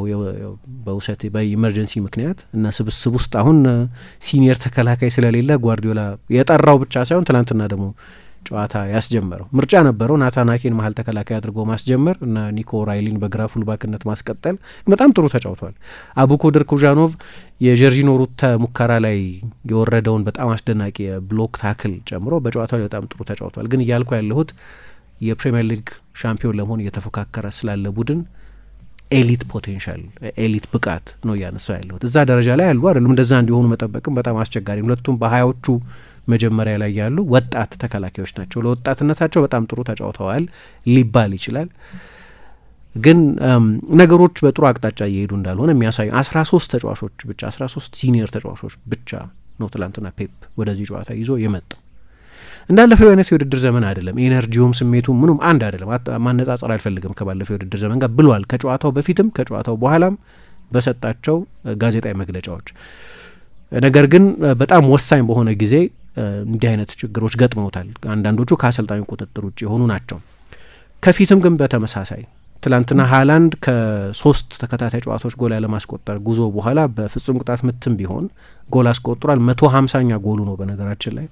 በውሰት በኢመርጀንሲ ምክንያት እና ስብስብ ውስጥ አሁን ሲኒየር ተከላካይ ስለሌለ ጓርዲዮላ የጠራው ብቻ ሳይሆን ትናንትና ደግሞ ጨዋታ ያስጀመረው ምርጫ ነበረው። ናታን አኬን መሀል ተከላካይ አድርጎ ማስጀመር እና ኒኮ ራይሊን በግራ ፉልባክነት ማስቀጠል። በጣም ጥሩ ተጫውቷል። አቡኮድር ኩዣኖቭ የጀርጂኖ ሩተ ሙከራ ላይ የወረደውን በጣም አስደናቂ የብሎክ ታክል ጨምሮ በጨዋታው ላይ በጣም ጥሩ ተጫውቷል። ግን እያልኩ ያለሁት የፕሪሚየር ሊግ ሻምፒዮን ለመሆን እየተፎካከረ ስላለ ቡድን ኤሊት ፖቴንሻል ኤሊት ብቃት ነው እያነሳው ያለሁት። እዛ ደረጃ ላይ ያሉ አይደሉም። እንደዛ እንዲሆኑ መጠበቅም በጣም አስቸጋሪ። ሁለቱም በሀያዎቹ መጀመሪያ ላይ ያሉ ወጣት ተከላካዮች ናቸው። ለወጣትነታቸው በጣም ጥሩ ተጫውተዋል ሊባል ይችላል። ግን ነገሮች በጥሩ አቅጣጫ እየሄዱ እንዳልሆነ የሚያሳዩ 13 ተጫዋቾች ብቻ 13 ሲኒየር ተጫዋቾች ብቻ ነው ትላንትና ፔፕ ወደዚህ ጨዋታ ይዞ የመጣው። እንዳለፈው አይነት የውድድር ዘመን አይደለም። ኤነርጂውም ስሜቱም ምኑም አንድ አይደለም። ማነጻጸር አልፈልግም ከባለፈው የውድድር ዘመን ጋር ብሏል። ከጨዋታው በፊትም ከጨዋታው በኋላም በሰጣቸው ጋዜጣዊ መግለጫዎች። ነገር ግን በጣም ወሳኝ በሆነ ጊዜ እንዲህ አይነት ችግሮች ገጥመውታል። አንዳንዶቹ ከአሰልጣኙ ቁጥጥር ውጭ የሆኑ ናቸው። ከፊትም ግን በተመሳሳይ ትላንትና ሃላንድ ከ3 ተከታታይ ጨዋታዎች ጎል ያለማስቆጠር ጉዞ በኋላ በፍጹም ቅጣት ምትም ቢሆን ጎል አስቆጥሯል። 150ኛ ጎሉ ነው በነገራችን ላይ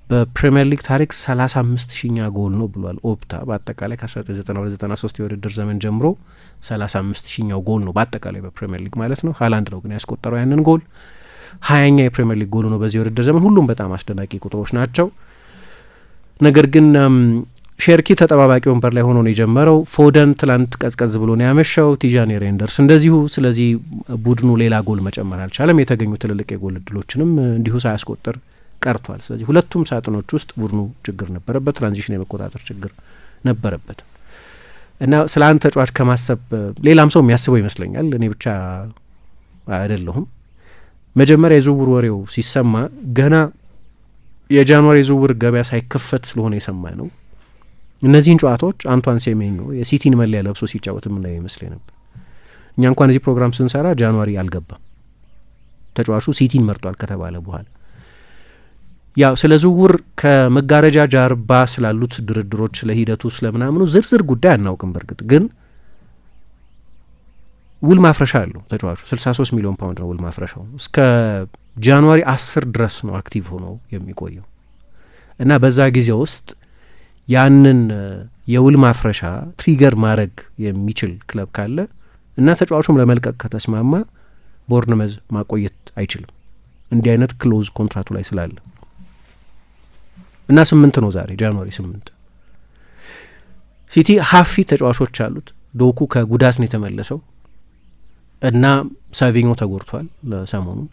በፕሪሚየር ሊግ ታሪክ 35ኛ ጎል ነው ብሏል ኦፕታ። በአጠቃላይ ከ1992-93 የውድድር ዘመን ጀምሮ 35ኛው ጎል ነው በአጠቃላይ በፕሪሚየር ሊግ ማለት ነው። ሃላንድ ነው ግን ያስቆጠረው ያንን ጎል። 20ኛ የፕሪሚየር ሊግ ጎሉ ነው በዚህ የውድድር ዘመን። ሁሉም በጣም አስደናቂ ቁጥሮች ናቸው። ነገር ግን ሼርኪ ተጠባባቂ ወንበር ላይ ሆኖ ነው የጀመረው። ፎደን ትላንት ቀዝቀዝ ብሎ ነው ያመሻው። ቲጃኒ ሬንደርስ እንደዚሁ። ስለዚህ ቡድኑ ሌላ ጎል መጨመር አልቻለም። የተገኙ ትልልቅ የጎል እድሎችንም እንዲሁ ሳያስቆጥር ቀርቷል። ስለዚህ ሁለቱም ሳጥኖች ውስጥ ቡድኑ ችግር ነበረበት፣ ትራንዚሽን የመቆጣጠር ችግር ነበረበት እና ስለ አንድ ተጫዋች ከማሰብ ሌላም ሰው የሚያስበው ይመስለኛል። እኔ ብቻ አይደለሁም። መጀመሪያ የዝውውር ወሬው ሲሰማ ገና የጃንዋሪ የዝውውር ገበያ ሳይከፈት ስለሆነ የሰማ ነው። እነዚህን ጨዋታዎች አንቷን ሴሜኞ የሲቲን መለያ ለብሶ ሲጫወት የምናየው ይመስለኝ ነበር። እኛ እንኳን እዚህ ፕሮግራም ስንሰራ ጃንዋሪ አልገባም። ተጫዋቹ ሲቲን መርጧል ከተባለ በኋላ ያው ስለ ዝውውር ከመጋረጃ ጀርባ ስላሉት ድርድሮች፣ ስለ ሂደቱ፣ ስለምናምኑ ዝርዝር ጉዳይ አናውቅም። በእርግጥ ግን ውል ማፍረሻ አለው ተጫዋቹ 63 ሚሊዮን ፓውንድ ነው ውል ማፍረሻው። እስከ ጃንዋሪ 10 ድረስ ነው አክቲቭ ሆኖ የሚቆየው እና በዛ ጊዜ ውስጥ ያንን የውል ማፍረሻ ትሪገር ማድረግ የሚችል ክለብ ካለ እና ተጫዋቹም ለመልቀቅ ከተስማማ ቦርንመዝ ማቆየት አይችልም እንዲህ አይነት ክሎዝ ኮንትራቱ ላይ ስላለ እና 8 ነው ዛሬ ጃንዋሪ 8። ሲቲ ሀፊ ተጫዋቾች አሉት። ዶኩ ከጉዳት ነው የተመለሰው እና ሳቪኞ ተጎድቷል ለሰሞኑን።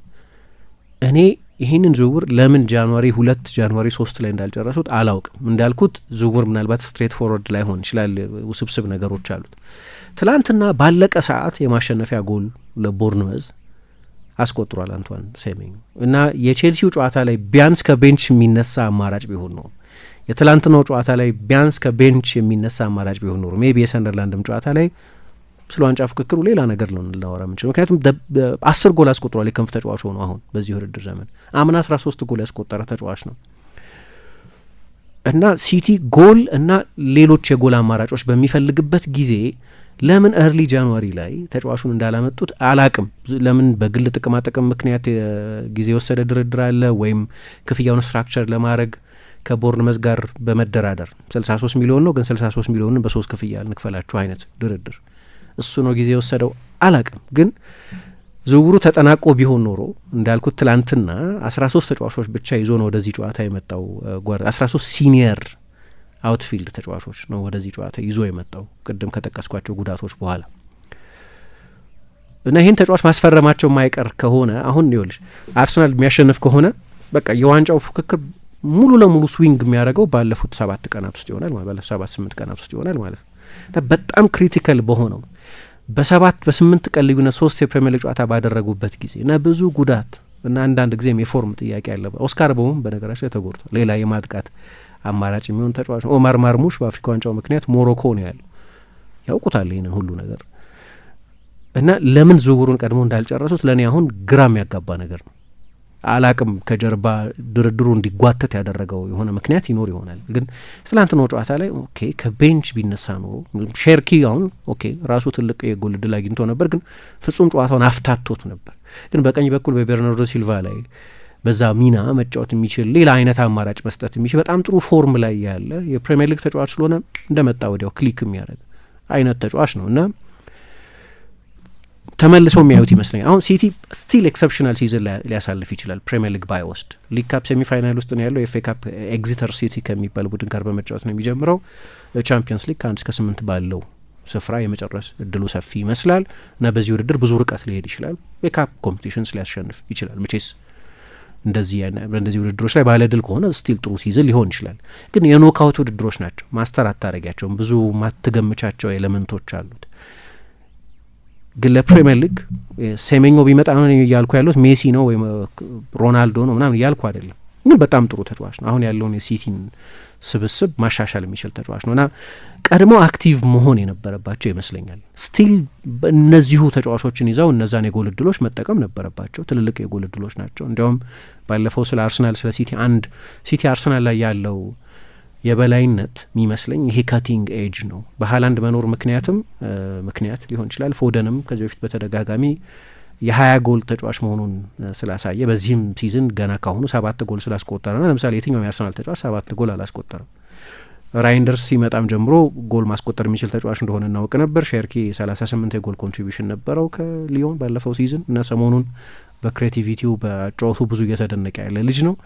እኔ ይህንን ዝውውር ለምን ጃንዋሪ 2 ጃንዋሪ 3 ላይ እንዳልጨረሱት አላውቅም። እንዳልኩት ዝውውር ምናልባት ስትሬት ፎርወርድ ላይሆን ይችላል፣ ውስብስብ ነገሮች አሉት። ትላንትና ባለቀ ሰዓት የማሸነፊያ ጎል ለቦርንመዝ አስቆጥሯል አንቷን ሴሜኞ እና የቼልሲው ጨዋታ ላይ ቢያንስ ከቤንች የሚነሳ አማራጭ ቢሆን ነው የትላንትናው ጨዋታ ላይ ቢያንስ ከቤንች የሚነሳ አማራጭ ቢሆን ኖሮ ሜቢ የሰንደርላንድም ጨዋታ ላይ ስለ ዋንጫ ፍክክሩ ሌላ ነገር ነው ልናወራ ምንችል። ምክንያቱም 10 ጎል አስቆጥሯል የክንፍ ተጫዋች ሆኖ አሁን በዚህ ውድድር ዘመን አምና 13 ጎል ያስቆጠረ ተጫዋች ነው እና ሲቲ ጎል እና ሌሎች የጎል አማራጮች በሚፈልግበት ጊዜ ለምን ኤርሊ ጃንዋሪ ላይ ተጫዋቹን እንዳላመጡት አላቅም። ለምን በግል ጥቅማጥቅም ምክንያት ጊዜ የወሰደ ድርድር አለ ወይም ክፍያውን ስትራክቸር ለማድረግ ከቦርንመዝ ጋር በመደራደር 63 ሚሊዮን ነው ግን 63 ሚሊዮንን በ3 ክፍያ እንክፈላችሁ አይነት ድርድር እሱ ነው ጊዜ የወሰደው አላቅም። ግን ዝውውሩ ተጠናቆ ቢሆን ኖሮ እንዳልኩት ትላንትና 13 ተጫዋቾች ብቻ ይዞ ነው ወደዚህ ጨዋታ የመጣው። 13 ሲኒየር አውትፊልድ ተጫዋቾች ነው ወደዚህ ጨዋታ ይዞ የመጣው ቅድም ከጠቀስኳቸው ጉዳቶች በኋላ እና ይህን ተጫዋች ማስፈረማቸው የማይቀር ከሆነ አሁን ይኸውልሽ አርሰናል የሚያሸንፍ ከሆነ በቃ የዋንጫው ፉክክር ሙሉ ለሙሉ ስዊንግ የሚያደርገው ባለፉት 7 ቀናት ውስጥ ይሆናል ማለት ባለፉት 7-8 ቀናት ውስጥ ይሆናል ማለት ነው። በጣም ክሪቲካል በሆነው በ7-8 ቀን ልዩነት 3 የፕሪሚየር ሊግ ጨዋታ ባደረጉበት ጊዜ እና ብዙ ጉዳት እና አንዳንድ ጊዜም የፎርም ጥያቄ ያለበት ኦስካር ቦም በነገራችን ላይ ተጎድቷል። ሌላ የማጥቃት አማራጭ የሚሆን ተጫዋች ነው። ኦማር ማርሙሽ በአፍሪካ ዋንጫው ምክንያት ሞሮኮ ነው ያለው። ያውቁታል ይህንን ሁሉ ነገር እና ለምን ዝውውሩን ቀድሞ እንዳልጨረሱት ለእኔ አሁን ግራ የሚያጋባ ነገር ነው። አላቅም ከጀርባ ድርድሩ እንዲጓተት ያደረገው የሆነ ምክንያት ይኖር ይሆናል። ግን ትላንትናው ጨዋታ ላይ ኦኬ ከቤንች ቢነሳ ኖሮ ሼርኪ አሁን ኦኬ ራሱ ትልቅ የጎል ዕድል አግኝቶ ነበር፣ ግን ፍጹም ጨዋታውን አፍታቶት ነበር። ግን በቀኝ በኩል በቤርናርዶ ሲልቫ ላይ በዛ ሚና መጫወት የሚችል ሌላ አይነት አማራጭ መስጠት የሚችል በጣም ጥሩ ፎርም ላይ ያለ የፕሪሚየር ሊግ ተጫዋች ስለሆነ እንደመጣ ወዲያው ክሊክ የሚያደርግ አይነት ተጫዋች ነው እና ተመልሰው የሚያዩት ይመስለኛል። አሁን ሲቲ ስቲል ኤክሰፕሽናል ሲዝን ሊያሳልፍ ይችላል ፕሪሚየር ሊግ ባይወስድ። ሊግ ካፕ ሴሚፋይናል ውስጥ ነው ያለው። የኤፍ ኤ ካፕ ኤግዚተር ሲቲ ከሚባል ቡድን ጋር በመጫወት ነው የሚጀምረው። ቻምፒየንስ ሊግ ከ1 እስከ 8 ባለው ስፍራ የመጨረስ እድሉ ሰፊ ይመስላል እና በዚህ ውድድር ብዙ ርቀት ሊሄድ ይችላል። የካፕ ኮምፒቲሽንስ ሊያሸንፍ ይችላል። መቼስ እንደዚህ ውድድሮች ላይ ባለ ድል ከሆነ ስቲል ጥሩ ሲዝን ሊሆን ይችላል። ግን የኖካውት ውድድሮች ናቸው። ማስተር አታረጊያቸውም። ብዙ ማትገምቻቸው ኤሌመንቶች አሉት። ግን ለፕሪሚየር ሊግ ሴሜኞ ቢመጣ ነው እያልኩ ያሉት ሜሲ ነው ወይም ሮናልዶ ነው ምናምን እያልኩ አይደለም። ግን በጣም ጥሩ ተጫዋች ነው። አሁን ያለውን የሲቲን ስብስብ ማሻሻል የሚችል ተጫዋች ነው እና ቀድሞ አክቲቭ መሆን የነበረባቸው ይመስለኛል። ስቲል እነዚሁ ተጫዋቾችን ይዘው እነዛን የጎል እድሎች መጠቀም ነበረባቸው። ትልልቅ የጎል እድሎች ናቸው። እንዲያውም ባለፈው ስለ አርሰናል ስለ ሲቲ አርሰናል ላይ ያለው የበላይነት የሚመስለኝ ይሄ ካቲንግ ኤጅ ነው። በሀላንድ መኖር ምክንያት ሊሆን ይችላል። ፎደንም ከዚህ በፊት በተደጋጋሚ የ20 ጎል ተጫዋች መሆኑን ስላሳየ በዚህም ሲዝን ገና ካሁኑ 7 ጎል ስላስቆጠረና ለምሳሌ የትኛውም የአርሰናል ተጫዋች 7 ጎል አላስቆጠረም። ራይንደርስ ሲመጣም ጀምሮ ጎል ማስቆጠር የሚችል ተጫዋች እንደሆነ እናውቅ ነበር። ሼርኪ 38 የጎል ኮንትሪቢሽን ነበረው ከሊዮን ባለፈው ሲዝን እና ሰሞኑን በክሬቲቪቲው በጨዋቱ ብዙ እየተደነቀ ያለ ልጅ ነው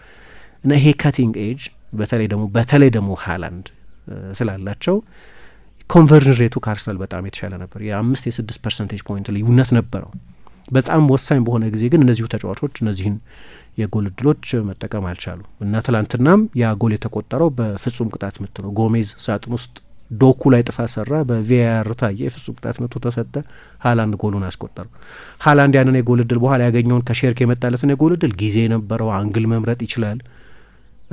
እና ይሄ ካቲንግ ኤጅ በተለይ ደግሞ ሃላንድ ስላላቸው ኮንቨርዥን ሬቱ ከአርሰናል በጣም የተሻለ ነበር። የ5-6% ፖይንት ልዩነት ነበረው። በጣም ወሳኝ በሆነ ጊዜ ግን እነዚሁ ተጫዋቾች እነዚህን የጎል እድሎች መጠቀም አልቻሉ እና ትላንትናም ያ ጎል የተቆጠረው በፍጹም ቅጣት ምት ነው። ጎሜዝ ሳጥን ውስጥ ዶኩ ላይ ጥፋት ሰራ፣ በቪአር ታየ፣ የፍጹም ቅጣት ምቱ ተሰጠ፣ ሃላንድ ጎሉን አስቆጠረው። ሃላንድ ያንን የጎል እድል በኋላ ያገኘውን ከሼርክ የመጣለትን የጎል እድል ጊዜ ነበረው፣ አንግል መምረጥ ይችላል።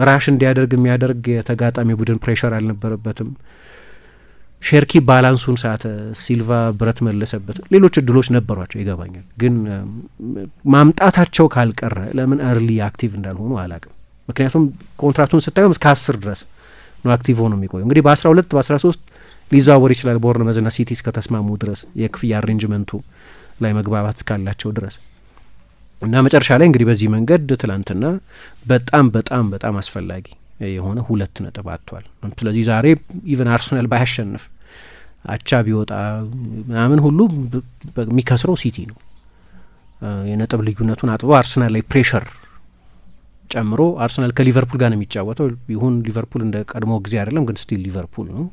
ራሽ እንዲያደርግ የሚያደርግ የተጋጣሚ ቡድን ፕሬሸር አልነበረበትም። ሼርኪ ባላንሱን ሳተ፣ ሲልቫ ብረት መለሰበት። ሌሎች እድሎች ነበሯቸው ይገባኛል። ግን ማምጣታቸው ካልቀረ ለምን እርሊ አክቲቭ እንዳልሆኑ አላቅም። ምክንያቱም ኮንትራክቱን ስታዩም እስከ 10 ድረስ ነው አክቲቭ ሆኖ የሚቆየው። እንግዲህ በ12 በ13 ሊዘዋወር ይችላል ቦርንመዝና ሲቲ እስከተስማሙ ድረስ የክፍያ አሬንጅመንቱ ላይ መግባባት እስካላቸው ድረስ እና መጨረሻ ላይ እንግዲህ በዚህ መንገድ ትላንትና በጣም በጣም በጣም አስፈላጊ የሆነ 2 ነጥብ አጥቷል። ስለዚህ ዛሬ ኢቨን አርሰናል ባያሸንፍ አቻ ቢወጣ ምናምን ሁሉ የሚከስረው ሲቲ ነው። የነጥብ ልዩነቱን አጥቦ አርሰናል ላይ ፕሬሸር ጨምሮ አርሰናል ከሊቨርፑል ጋር ነው የሚጫወተው። ይሁን ሊቨርፑል እንደ ቀድሞ ጊዜ አይደለም፣ ግን ስቲል ሊቨርፑል ነው።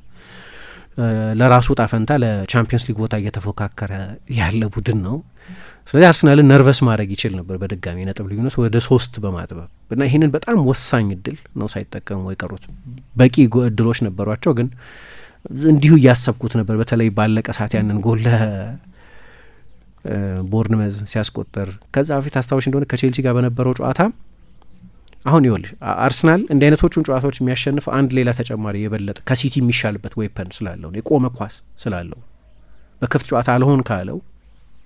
ለራሱ ጣፈንታ ለቻምፒየንስ ሊግ ቦታ እየተፎካከረ ያለ ቡድን ነው። ስለዚህ አርሰናልን ነርቨስ ማድረግ ይችል ነበር በድጋሚ የነጥብ ልዩነት ወደ 3 በማጥበብ እና ይህንን በጣም ወሳኝ እድል ነው ሳይጠቀሙ የቀሩት። በቂ እድሎች ነበሯቸው፣ ግን እንዲሁ እያሰብኩት ነበር በተለይ ባለቀ ሰዓት ያንን ጎል ቦርንመዝ ሲያስቆጥር ከዛ በፊት አስታውሽ እንደሆነ ከቼልሲ ጋር በነበረው ጨዋታ አሁን ይኸውልሽ አርሰናል እንዲህ አይነቶቹን ጨዋታዎች የሚያሸንፈው አንድ ሌላ ተጨማሪ የበለጠ ከሲቲ የሚሻልበት ዌፐን ስላለው የቆመ ኳስ ስላለው በክፍት ጨዋታ አልሆን ካለው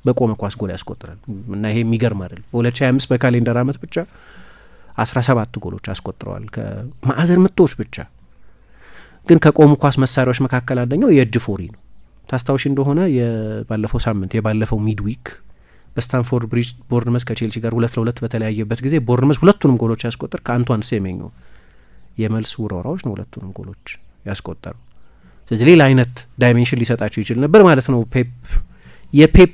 በቆመ ኳስ ጎል ያስቆጥራል እና ይሄ የሚገርም አይደል። በ2025 በካሌንደር አመት ብቻ 17 ጎሎች አስቆጥረዋል ከማዕዘን ምቶች ብቻ። ግን ከቆሙ ኳስ መሳሪያዎች መካከል አንደኛው የእጅ ፎሪ ነው። ታስታውሽ እንደሆነ የባለፈው ሳምንት የባለፈው ሚድዊክ በስታንፎርድ ብሪጅ ቦርንመዝ ከቼልሲ ጋር 2-2 በተለያየበት ጊዜ ቦርንመዝ ሁለቱንም ጎሎች ያስቆጠር ከአንቷን ሴሜኞ የመልስ ውርወራዎች ነው ሁለቱንም ጎሎች ያስቆጠሩ። ስለዚህ ሌላ አይነት ዳይሜንሽን ሊሰጣቸው ይችል ነበር ማለት ነው። የፔፕ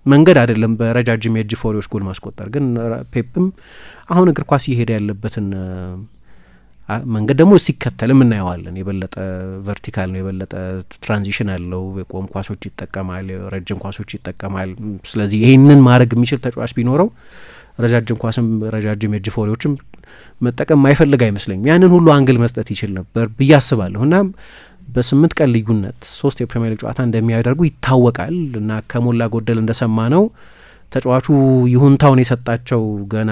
መንገድ አይደለም በረጃጅም የእጅ ፎሪዎች ጎል ማስቆጠር። ግን ፔፕም አሁን እግር ኳስ እየሄደ ያለበትን መንገድ ደግሞ ሲከተልም እናየዋለን። የበለጠ ቨርቲካል ነው፣ የበለጠ ትራንዚሽን አለው። የቆም ኳሶች ይጠቀማል፣ ረጅም ኳሶች ይጠቀማል። ስለዚህ ይህንን ማድረግ የሚችል ተጫዋች ቢኖረው ረጃጅም ኳስም ረጃጅም የእጅ ፎሪዎችም መጠቀም ማይፈልግ አይመስለኝም። ያንን ሁሉ አንግል መስጠት ይችል ነበር ብዬ አስባለሁ። እና በ8 ቀን ልዩነት 3 የፕሪሚየር ሊግ ጨዋታ እንደሚያደርጉ ይታወቃል። እና ከሞላ ጎደል እንደሰማ ነው ተጫዋቹ ይሁንታውን የሰጣቸው ገና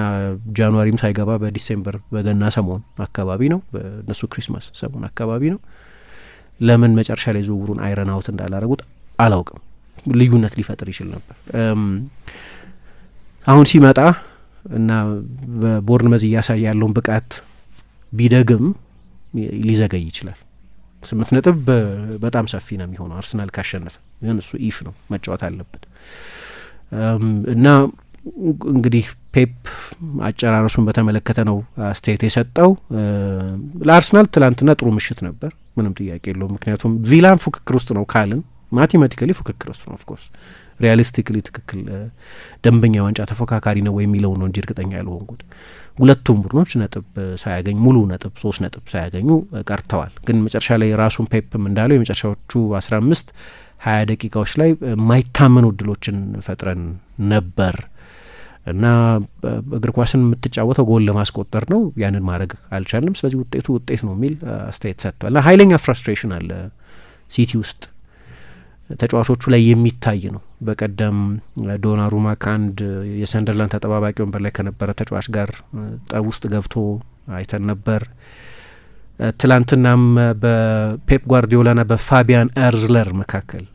ጃንዋሪም ሳይገባ በዲሴምበር በገና ሰሞን አካባቢ ነው፣ በእነሱ ክሪስማስ ሰሞን አካባቢ ነው። ለምን መጨረሻ ላይ ዝውውሩን አይረን አውት እንዳላረጉት አላውቅም። ልዩነት ሊፈጥር ይችል ነበር። አሁን ሲመጣ እና በቦርንመዝ እያሳየ ያለውን ብቃት ቢደግም ሊዘገይ ይችላል። 8 ነጥብ በጣም ሰፊ ነው የሚሆነው አርሰናል ካሸነፈ። ግን እሱ ኢፍ ነው መጫወት አለበት። እና እንግዲህ ፔፕ አጨራረሱን በተመለከተ ነው አስተያየት የሰጠው። ለአርሰናል ትላንትና ጥሩ ምሽት ነበር፣ ምንም ጥያቄ የለውም። ምክንያቱም ቪላን ፉክክር ውስጥ ነው ካልን ማቴማቲካሊ ፉክክር ውስጥ ነው። ኦፍኮርስ ሪያሊስቲክሊ ትክክል ደንበኛ ዋንጫ ተፎካካሪ ነው የሚለው ነው እንጂ እርግጠኛ ያልሆንኩት ሁለቱም ቡድኖች ነጥብ ሳያገኙ ሙሉ ነጥብ 3 ነጥብ ሳያገኙ ቀርተዋል። ግን መጨረሻ ላይ ራሱን ፔፕም እንዳለው የመጨረሻዎቹ 15-20 ደቂቃዎች ላይ የማይታመኑ እድሎችን ፈጥረን ነበር እና እግር ኳስን የምትጫወተው ጎል ለማስቆጠር ነው፣ ያንን ማድረግ አልቻልንም። ስለዚህ ውጤቱ ውጤት ነው የሚል አስተያየት ሰጥቷል። እና ኃይለኛ ፍራስትሬሽን አለ ሲቲ ውስጥ ተጫዋቾቹ ላይ የሚታይ ነው። በቀደም ዶናሩማ ከአንድ የሰንደርላንድ ተጠባባቂ ወንበር ላይ ከነበረ ተጫዋች ጋር ጠብ ውስጥ ገብቶ አይተን ነበር። ትላንትናም በፔፕ ጓርዲዮላና በፋቢያን ኤርዝለር መካከል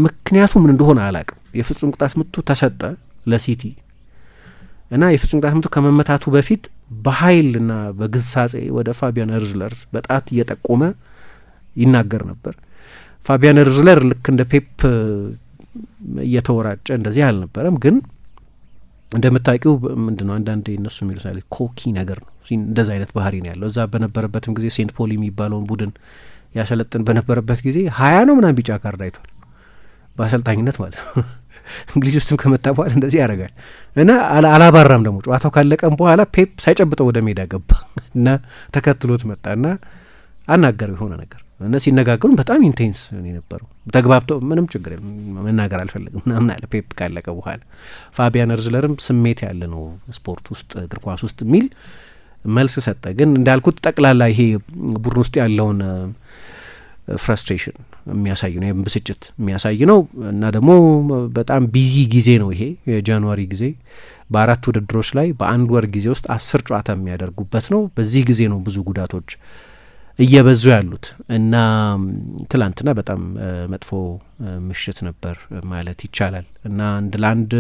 ምክንያቱ ምን እንደሆነ አላቅም። የፍጹም ቅጣት ምቱ ተሰጠ ለሲቲ እና የፍጹም ቅጣት ምቱ ከመመታቱ በፊት በኃይልና በግሳጼ ወደ ፋቢያን ኤርዝለር በጣት እየጠቆመ ይናገር ነበር። ፋቢያን ኤርዝለር ልክ እንደ ፔፕ እየተወራጨ እንደዚህ አልነበረም። ግን እንደምታውቂው ምንድን ነው አንዳንዴ እነሱ የሚሉት ኮኪ ነገር ነው። እንደዚ አይነት ባህሪ ነው ያለው። እዛ በነበረበትም ጊዜ ሴንት ፖል የሚባለውን ቡድን ያሰለጥን በነበረበት ጊዜ 20 ነው ምናምን ቢጫ ካርድ አይቷል፣ በአሰልጣኝነት ማለት ነው። እንግሊዝ ውስጥም ከመጣ በኋላ እንደዚህ ያደርጋል እና አላባራም። ደግሞ ጨዋታው ካለቀም በኋላ ፔፕ ሳይጨብጠው ወደ ሜዳ ገባ እና ተከትሎት መጣና አናገረው የሆነ ነገር እና ሲነጋገሩ በጣም ኢንቴንስ ነው የነበረው። ተግባብተው ምንም ችግር መናገር አልፈልግም ምናምን አለ ፔፕ ካለቀ በኋላ። ፋቢያን ኤርዝለርም ስሜት ያለ ነው ስፖርት ውስጥ እግር ኳስ ውስጥ የሚል መልስ ሰጠ። ግን እንዳልኩት ጠቅላላ ይሄ ቡድን ውስጥ ያለውን ፍራስትሬሽን የሚያሳይ ነው፣ ብስጭት የሚያሳይ ነው። እና ደግሞ በጣም ቢዚ ጊዜ ነው ይሄ የጃንዋሪ ጊዜ። በ4 ውድድሮች ላይ በአንድ ወር ጊዜ ውስጥ 10 ጨዋታ የሚያደርጉበት ነው። በዚህ ጊዜ ነው ብዙ ጉዳቶች እየበዙ ያሉት እና ትላንትና በጣም መጥፎ ምሽት ነበር ማለት ይቻላል። እና 1-1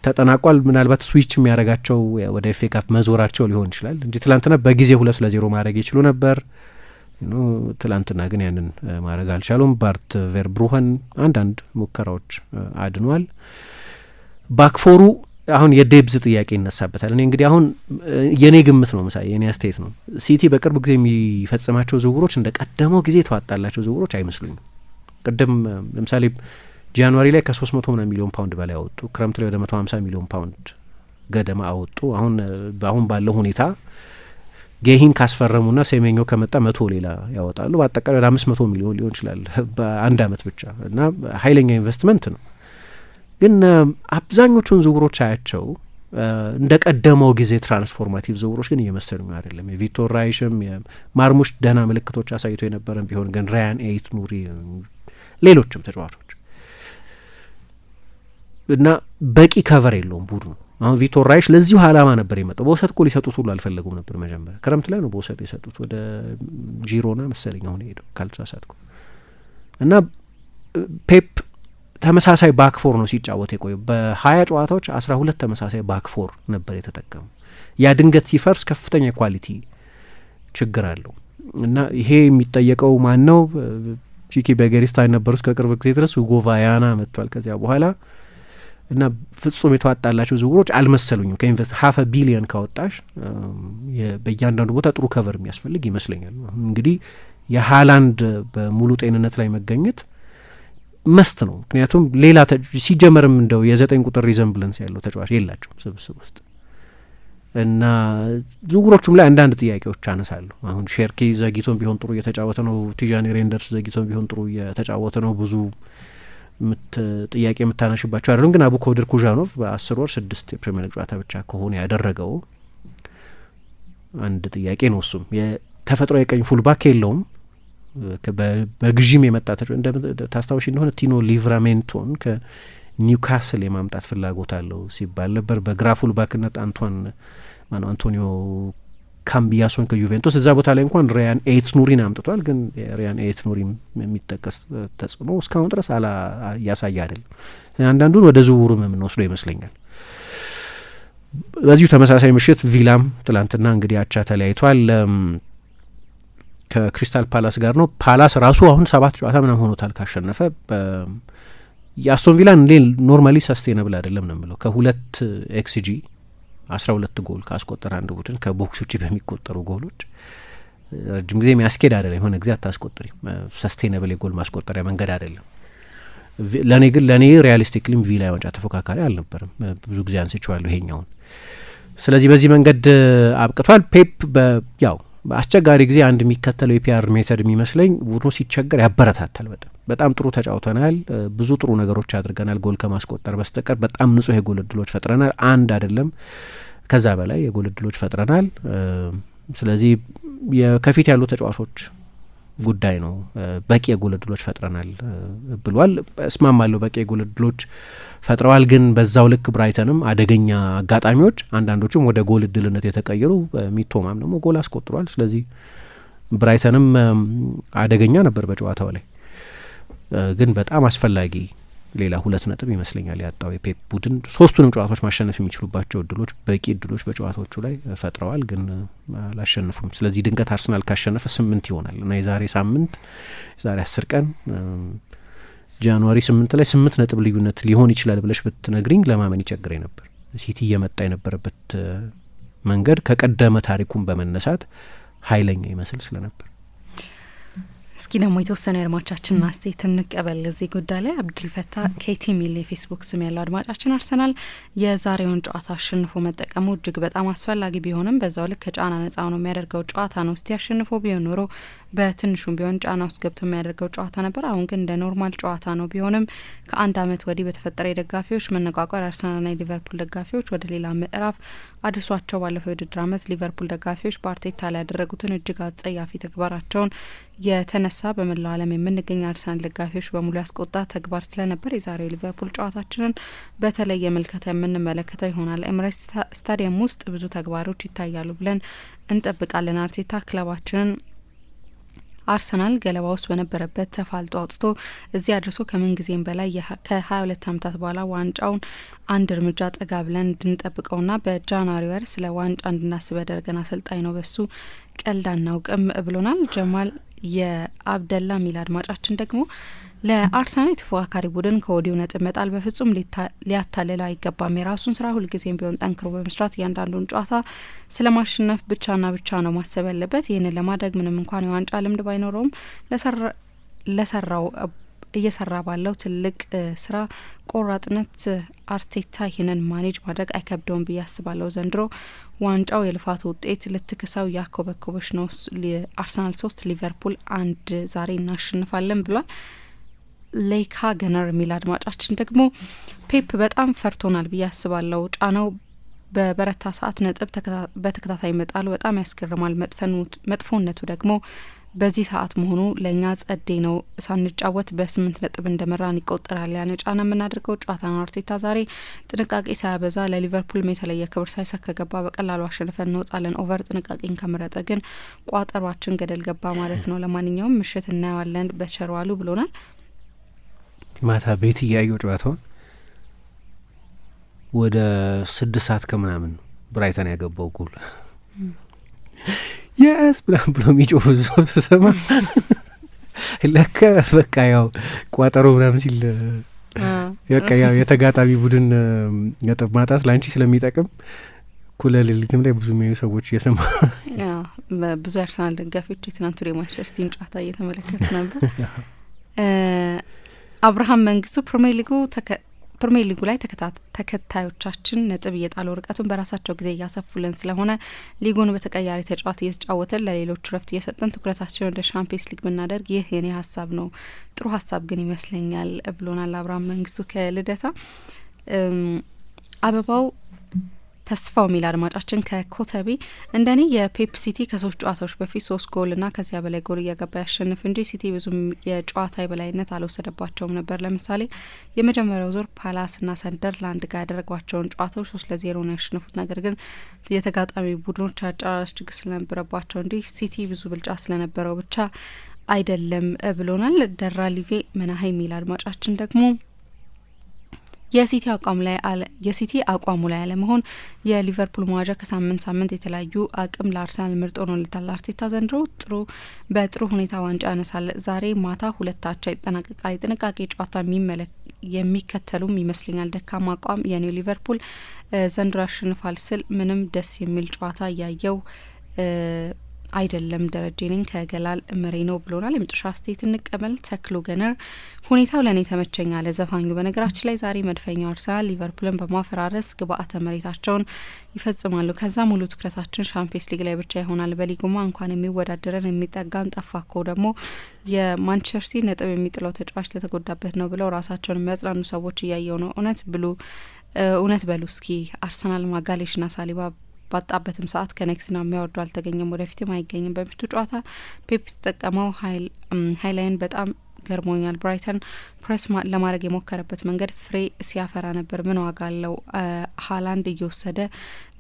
ተጠናቋል። ምናልባት ስዊች የሚያደርጋቸው ወደ ኤፍ ኤ ካፕ መዞራቸው ሊሆን ይችላል እንጂ ትላንትና በጊዜ 2-0 ማድረግ ይችሉ ነበር። ትላንትና ግን ያንን ማድረግ አልቻሉም። ባርት ቬርብሩኸን አንዳንድ ሙከራዎች አድኗል። ባክፎሩ አሁን የዴብዝ ጥያቄ ይነሳበታል። እኔ እንግዲህ አሁን የኔ ግምት ነው ምሳሌ የኔ አስተያየት ነው። ሲቲ በቅርብ ጊዜ የሚፈጽማቸው ዝውውሮች እንደ ቀደመው ጊዜ የተዋጣላቸው ዝውውሮች አይመስሉኝም። ቅድም ለምሳሌ ጃንዋሪ ላይ ከ300 ሚሊዮን ፓውንድ በላይ አወጡ። ክረምት ላይ ወደ 150 ሚሊዮን ፓውንድ ገደማ አወጡ። አሁን ባለው ሁኔታ ጌሂን ካስፈረሙና ሴሜኞ ከመጣ 100 ሌላ ያወጣሉ። በአጠቃላይ ወደ 500 ሚሊዮን ሊሆን ይችላል በአንድ አመት ብቻ እና ኃይለኛ ኢንቨስትመንት ነው። ግን አብዛኞቹን ዝውውሮች አያቸው እንደ ቀደመው ጊዜ ትራንስፎርማቲቭ ዝውውሮች ግን እየመሰሉኝ አይደለም። የቪክቶር ራይሽም የማርሙሽ ደህና ምልክቶች አሳይቶ የነበረን ቢሆን ግን ራያን ኤይት ኑሪ ሌሎችም ተጫዋቾች እና በቂ ከቨር የለውም ቡድኑ። አሁን ቪቶር ራይሽ ለዚሁ አላማ ነበር የመጣው። በውሰት እኮ ሊሰጡት ሁሉ አልፈለጉም ነበር መጀመሪያ፣ ክረምት ላይ ነው በውሰት የሰጡት ወደ ጂሮና መሰለኝ አሁን ሄደው ካልተሳሳትኩ። እና ፔፕ ተመሳሳይ ባክፎር ነው ሲጫወት የቆየው። በ20 ጨዋታዎች 12 ተመሳሳይ ባክፎር ነበር የተጠቀሙ። ያ ድንገት ሲፈርስ ከፍተኛ የኳሊቲ ችግር አለው እና ይሄ የሚጠየቀው ማን ነው? ቺኪ ቤጌሪስታ የነበሩ እስከ ቅርብ ጊዜ ድረስ ሁጎ ቫያና መጥቷል ከዚያ በኋላ እና ፍጹም የተዋጣላቸው ዝውውሮች አልመሰሉኝም። ከኢንቨስት 500 ቢሊዮን ካወጣሽ በእያንዳንዱ ቦታ ጥሩ ከቨር የሚያስፈልግ ይመስለኛል። እንግዲህ የሃላንድ በሙሉ ጤንነት ላይ መገኘት መስት ነው። ምክንያቱም ሌላ ሲጀመርም እንደው የ9 ቁጥር ሪዘምብለንስ ያለው ተጫዋች የላቸውም ስብስብ ውስጥ እና ዝውውሮቹም ላይ አንዳንድ ጥያቄዎች አነሳለሁ። አሁን ሼርኪ ዘግይቶም ቢሆን ጥሩ እየተጫወተ ነው። ቲጃኒ ሬንደርስ ዘግይቶም ቢሆን ጥሩ እየተጫወተ ነው። ብዙ ጥያቄ የምታነሽባቸው አይደሉም። ግን አቡኮድር ኩዣኖቭ በ10 ወር 6 የፕሪሚየር ሊግ ጨዋታ ብቻ ከሆነ ያደረገው አንድ ጥያቄ ነው። እሱም የተፈጥሮ የቀኝ ፉልባክ የለውም። በግዢም የመጣ ታስታውሽ እንደሆነ ቲኖ ሊቭራሜንቶን ከኒውካስል የማምጣት ፍላጎት አለው ሲባል ነበር። በግራ ፉልባክነት አንቶኒዮ ካምቢያሶን ከዩቬንቱስ፣ እዛ ቦታ ላይ እንኳን ሪያን ኤት ኑሪን አምጥቷል። ግን ሪያን ኤት ኑሪ የሚጠቀስ ተጽዕኖ እስካሁን ድረስ እያሳየ አይደለም። አንዳንዱን ወደ ዝውውሩም የምንወስደው ይመስለኛል። በዚሁ ተመሳሳይ ምሽት ቪላም ትላንትና እንግዲህ አቻ ተለያይቷል ከክሪስታል ፓላስ ጋር ነው። ፓላስ ራሱ አሁን 7 ጨዋታ ምናምን ሆኖታል ካሸነፈ። የአስቶን ቪላን ኖርማሊ ሰስቴነብል አይደለም ነው የምለው። ከ2 ኤክስጂ 12 ጎል ካስቆጠረ አንድ ቡድን ከቦክስ ውጭ በሚቆጠሩ ጎሎች ረጅም ጊዜ የሚያስኬድ አይደለም። የሆነ ጊዜ አታስቆጥሪ። ሰስቴነብል የጎል ማስቆጠሪያ መንገድ አይደለም። ለእኔ ሪያሊስቲክሊም ቪላ ዋንጫ ተፎካካሪ አልነበርም። ብዙ ጊዜ አንስቼዋለሁ ይሄኛውን። ስለዚህ በዚህ መንገድ አብቅቷል። ፔፕ ያው በአስቸጋሪ ጊዜ አንድ የሚከተለው የፒአር ሜተድ የሚመስለኝ ቡድኑ ሲቸገር ያበረታታል። በጣም ጥሩ ተጫውተናል፣ ብዙ ጥሩ ነገሮች አድርገናል፣ ጎል ከማስቆጠር በስተቀር በጣም ንጹህ የጎል እድሎች ፈጥረናል። አንድ አይደለም ከዛ በላይ የጎል እድሎች ፈጥረናል። ስለዚህ ከፊት ያሉ ተጫዋቾች ጉዳይ ነው። በቂ የጎል እድሎች ፈጥረናል ብሏል። እስማማለሁ፣ በቂ የጎል እድሎች ፈጥረዋል። ግን በዛው ልክ ብራይተንም አደገኛ አጋጣሚዎች፣ አንዳንዶቹም ወደ ጎል እድልነት የተቀየሩ፣ ሚቶማም ደግሞ ጎል አስቆጥሯል። ስለዚህ ብራይተንም አደገኛ ነበር በጨዋታው ላይ። ግን በጣም አስፈላጊ ሌላ 2 ነጥብ ይመስለኛል ያጣው የፔፕ ቡድን። 3ቱንም ጨዋታዎች ማሸነፍ የሚችሉባቸው እድሎች፣ በቂ እድሎች በጨዋታዎቹ ላይ ፈጥረዋል፣ ግን አላሸነፉም። ስለዚህ ድንገት አርሰናል ካሸነፈ 8 ይሆናል እና የዛሬ 10 ቀን ጃንዋሪ 8 ላይ 8 ነጥብ ልዩነት ሊሆን ይችላል ብለሽ ብትነግሪኝ ለማመን ይቸግረኝ ነበር። ሲቲ እየመጣ የነበረበት መንገድ ከቀደመ ታሪኩን በመነሳት ኃይለኛ ይመስል ስለነበር። እስኪ ደግሞ የተወሰኑ የአድማጮቻችንን አስተያየት እንቀበል እዚህ ጉዳይ ላይ። አብዱልፈታ ኬቲ ሚል የፌስቡክ ስም ያለው አድማጫችን አርሰናል የዛሬውን ጨዋታ አሸንፎ መጠቀሙ እጅግ በጣም አስፈላጊ ቢሆንም በዛው ልክ ከጫና ነጻ ነው የሚያደርገው ጨዋታ ነው። እስቲ አሸንፎ ቢሆን ኖሮ በትንሹም ቢሆን ጫና ውስጥ ገብቶ የሚያደርገው ጨዋታ ነበር። አሁን ግን እንደ ኖርማል ጨዋታ ነው። ቢሆንም ከ1 ዓመት ወዲህ በተፈጠረ የደጋፊዎች መነቋቋር አርሰናልና የሊቨርፑል ደጋፊዎች ወደ ሌላ ምዕራፍ አድርሷቸው ባለፈው የውድድር ዓመት ሊቨርፑል ደጋፊዎች በአርቴታ ላይ ያደረጉትን እጅግ አጸያፊ ተግባራቸውን የተነሳ በመላው ዓለም የምንገኝ አርሰናል ደጋፊዎች በሙሉ ያስቆጣ ተግባር ስለነበር የዛሬው ሊቨርፑል ጨዋታችንን በተለየ ምልከታ የምንመለከተው ይሆናል። ኤምሬትስ ስታዲየም ውስጥ ብዙ ተግባሮች ይታያሉ ብለን እንጠብቃለን። አርቴታ ክለባችንን አርሰናል ገለባ ውስጥ በነበረበት ተፋልጦ አውጥቶ እዚህ አድርሶ ከምን ጊዜም በላይ ከ22 ዓመታት በኋላ ዋንጫውን አንድ እርምጃ ጠጋ ብለን እንድንጠብቀውና በጃንዋሪ ወር ስለ ዋንጫ እንድናስብ ያደርገን አሰልጣኝ ነው። በሱ ቀልድ አናውቅም ብሎናል። ጀማል የአብደላ ሚል አድማጫችን ደግሞ ለአርሰናል የተፎካካሪ ቡድን ከወዲሁ ነጥብ መጣል በፍጹም ሊያታልለው አይገባም። የራሱን ስራ ሁልጊዜም ቢሆን ጠንክሮ በመስራት እያንዳንዱን ጨዋታ ስለ ማሸነፍ ብቻና ብቻ ነው ማሰብ ያለበት። ይህንን ለማድረግ ምንም እንኳን የዋንጫ ልምድ ባይኖረውም ለሰራው እየሰራ ባለው ትልቅ ስራ ቆራጥነት አርቴታ ይህንን ማኔጅ ማድረግ አይከብደውም ብዬ አስባለሁ። ዘንድሮ ዋንጫው የልፋቱ ውጤት ልትክሰው ያኮበኮበች ነው። አርሰናል 3 ሊቨርፑል 1 ዛሬ እናሸንፋለን ብሏል። ሌካ ገነር የሚል አድማጫችን ደግሞ ፔፕ በጣም ፈርቶናል ብዬ አስባለሁ። ጫናው በበረታ ሰዓት ነጥብ በተከታታይ መጣሉ በጣም ያስገርማል። መጥፎነቱ ደግሞ በዚህ ሰዓት መሆኑ ለእኛ ጸዴ ነው። ሳንጫወት በ8 ነጥብ እንደመራን ይቆጠራል። ያን ጫና የምናደርገው ጨዋታ ነው። አርቴታ ዛሬ ጥንቃቄ ሳያበዛ ለሊቨርፑልም የተለየ ክብር ሳይሰጥ ከገባ በቀላሉ አሸንፈን እንወጣለን። ኦቨር ጥንቃቄን ከመረጠ ግን ቋጠሯችን ገደል ገባ ማለት ነው። ለማንኛውም ምሽት እናየዋለን። በቸር ዋሉ ብሎናል። ማታ ቤት እያየው ጨዋታውን ወደ 6 ሰዓት ከምናምን ብራይተን ያገባው ጎል የስ ብላም ብሎ የሚጮህ ሰው ስሰማ ለካ በቃ ያው ቋጠሮ ምናምን ሲል በቃ ያው የተጋጣሚ ቡድን ነጥብ ማጣት ለአንቺ ስለሚጠቅም እኩለ ሌሊትም ላይ ብዙ የሚያዩ ሰዎች እየሰማ ብዙ አርሰናል ደጋፊዎች የትናንቱ የማንቸስተር ሲቲን ጨዋታ እየተመለከቱ ነበር። አብርሃም መንግስቱ ፕሪሚየር ሊጉ ላይ ተከታዮቻችን ነጥብ እየጣሉ ርቀቱን በራሳቸው ጊዜ እያሰፉልን ስለሆነ ሊጉን በተቀያሪ ተጫዋት እየተጫወትን ለሌሎቹ ረፍት እየሰጠን ትኩረታችን ወደ ሻምፒየንስ ሊግ ብናደርግ ይህ የኔ ሀሳብ ነው። ጥሩ ሀሳብ ግን ይመስለኛል ብሎናል አብርሃም መንግስቱ ከልደታ። አበባው ተስፋው ሚል አድማጫችን ከኮተቤ እንደኔ የፔፕ ሲቲ ከ3 ጨዋታዎች በፊት 3 ጎልና ከዚያ በላይ ጎል እያገባ ያሸንፍ እንጂ ሲቲ ብዙም የጨዋታ የበላይነት አልወሰደባቸውም ነበር። ለምሳሌ የመጀመሪያው ዙር ፓላስና ሰንደርላንድ ጋር ያደረጓቸውን ጨዋታዎች 3-0 ነው ያሸነፉት። ነገር ግን የተጋጣሚ ቡድኖች አጨራረስ ችግር ስለነበረባቸው እንጂ ሲቲ ብዙ ብልጫ ስለነበረው ብቻ አይደለም ብሎናል። ደራ ሊቬ መናሀ ሚል አድማጫችን ደግሞ የሲቲ አቋሙ ላይ አለመሆን የሊቨርፑል መዋጃ ከሳምንት ሳምንት የተለያዩ አቅም ለአርሰናል ምርጥ ሆኖለታል። አርቴታ ዘንድሮ በጥሩ ሁኔታ ዋንጫ ያነሳል። ዛሬ ማታ 2-2 ይጠናቀቃል። የጥንቃቄ ጨዋታ የሚከተሉም ይመስለኛል። ደካማ አቋም የኒው ሊቨርፑል ዘንድሮ ያሸንፋል ስል ምንም ደስ የሚል ጨዋታ እያየው አይደለም። ደረጀ ነኝ ከገላል ምሬ ነው ብሎናል። የመጨረሻ አስተያየት እንቀበል። ተክሎ ገነር ሁኔታው ለእኔ ተመቸኛል ዘፋኙ። በነገራችን ላይ ዛሬ መድፈኛው አርሰናል ሊቨርፑልን በማፈራረስ ግብአተ መሬታቸውን ይፈጽማሉ። ከዛ ሙሉ ትኩረታችን ሻምፒየንስ ሊግ ላይ ብቻ ይሆናል። በሊጉማ እንኳን የሚወዳደረን የሚጠጋን ጠፋ እኮ ደግሞ የማንቸስተር ሲቲ ነጥብ የሚጥለው ተጫዋች ተተጎዳበት ነው ብለው ራሳቸውን የሚያጽናኑ ሰዎች እያየው ነው። እውነት በሉ እስኪ አርሰናል ማጋሌሽና ሳሊባ ባጣበትም ሰዓት ከኔክስና የሚያወርዱ አልተገኘም፣ ወደፊትም አይገኝም። በምሽቱ ጨዋታ ፔፕ የተጠቀመው ሀይላይን በጣም ገርሞኛል። ብራይተን ፕሬስ ለማድረግ የሞከረበት መንገድ ፍሬ ሲያፈራ ነበር። ምን ዋጋ አለው? ሀላንድ እየወሰደ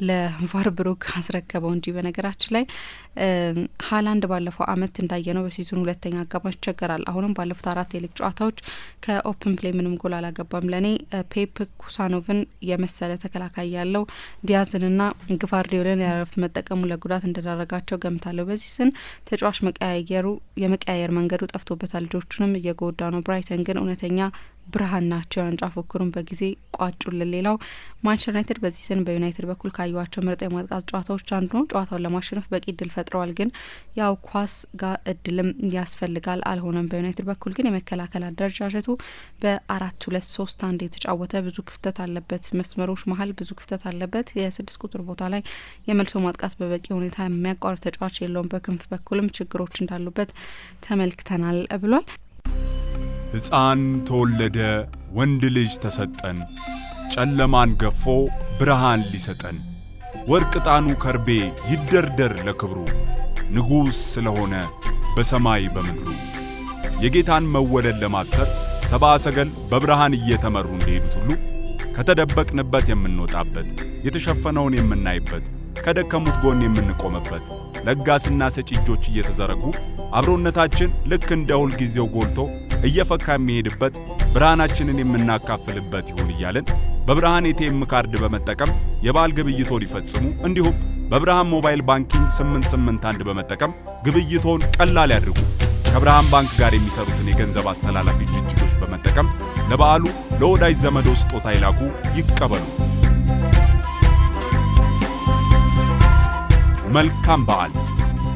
ለቫርብሩክ አስረከበው እንጂ። በነገራችን ላይ ሀላንድ ባለፈው አመት እንዳየነው በሲዝኑ 2ኛ አጋማሽ ይቸገራል። አሁንም ባለፉት 4 የሊግ ጨዋታዎች ከኦፕን ፕሌይ ምንም ጎል አላገባም። ለእኔ ፔፕ ኩሳኖቭን የመሰለ ተከላካይ ያለው ዲያዝንና ግቫርዲዮልን ያረፍት መጠቀሙ ለጉዳት እንደዳረጋቸው ገምታለሁ። በዚህ ስን ተጫዋች የመቀያየር መንገዱ ጠፍቶበታል። ልጆቹንም እየጎዳ ነው። ብራይተን ግን እውነተኛ ብርሃን ናቸው። የዋንጫ ፉክክሩን በጊዜ ቋጩልን። ሌላው ማንቸስተር ዩናይትድ በዚህ ስን በዩናይትድ በኩል ካዩዋቸው ምርጥ የማጥቃት ጨዋታዎች አንዱ ነው። ጨዋታውን ለማሸነፍ በቂ እድል ፈጥረዋል፣ ግን ያው ኳስ ጋር እድልም ያስፈልጋል፣ አልሆነም። በዩናይትድ በኩል ግን የመከላከል አደረጃጀቱ በ4-2-3-1 የተጫወተ ብዙ ክፍተት አለበት። መስመሮች መሀል ብዙ ክፍተት አለበት። የ6 ቁጥር ቦታ ላይ የመልሶ ማጥቃት በበቂ ሁኔታ የሚያቋርጥ ተጫዋች የለውም። በክንፍ በኩልም ችግሮች እንዳሉበት ተመልክተናል ብሏል። ሕፃን ተወለደ፣ ወንድ ልጅ ተሰጠን፣ ጨለማን ገፎ ብርሃን ሊሰጠን፣ ወርቅ ዕጣኑ ከርቤ ይደርደር ለክብሩ፣ ንጉሥ ስለሆነ በሰማይ በምድሩ። የጌታን መወለድ ለማብሰር ሰብአ ሰገል በብርሃን እየተመሩ እንደሄዱት ሁሉ ከተደበቅንበት የምንወጣበት፣ የተሸፈነውን የምናይበት፣ ከደከሙት ጎን የምንቆምበት፣ ለጋስና ሰጪ እጆች እየተዘረጉ አብሮነታችን ልክ እንደ ሁል ጊዜው ጎልቶ እየፈካ የሚሄድበት፣ ብርሃናችንን የምናካፍልበት ይሁን እያለን በብርሃን ኤቲኤም ካርድ በመጠቀም የበዓል ግብይቶ ሊፈጽሙ እንዲሁም በብርሃን ሞባይል ባንኪንግ 881 በመጠቀም ግብይቶን ቀላል ያድርጉ። ከብርሃን ባንክ ጋር የሚሰሩትን የገንዘብ አስተላላፊ ድርጅቶች በመጠቀም ለበዓሉ ለወዳጅ ዘመዶ ስጦታ ይላኩ፣ ይቀበሉ። መልካም በዓል።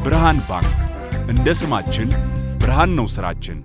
ብርሃን ባንክ። እንደ ስማችን ብርሃን ነው ስራችን።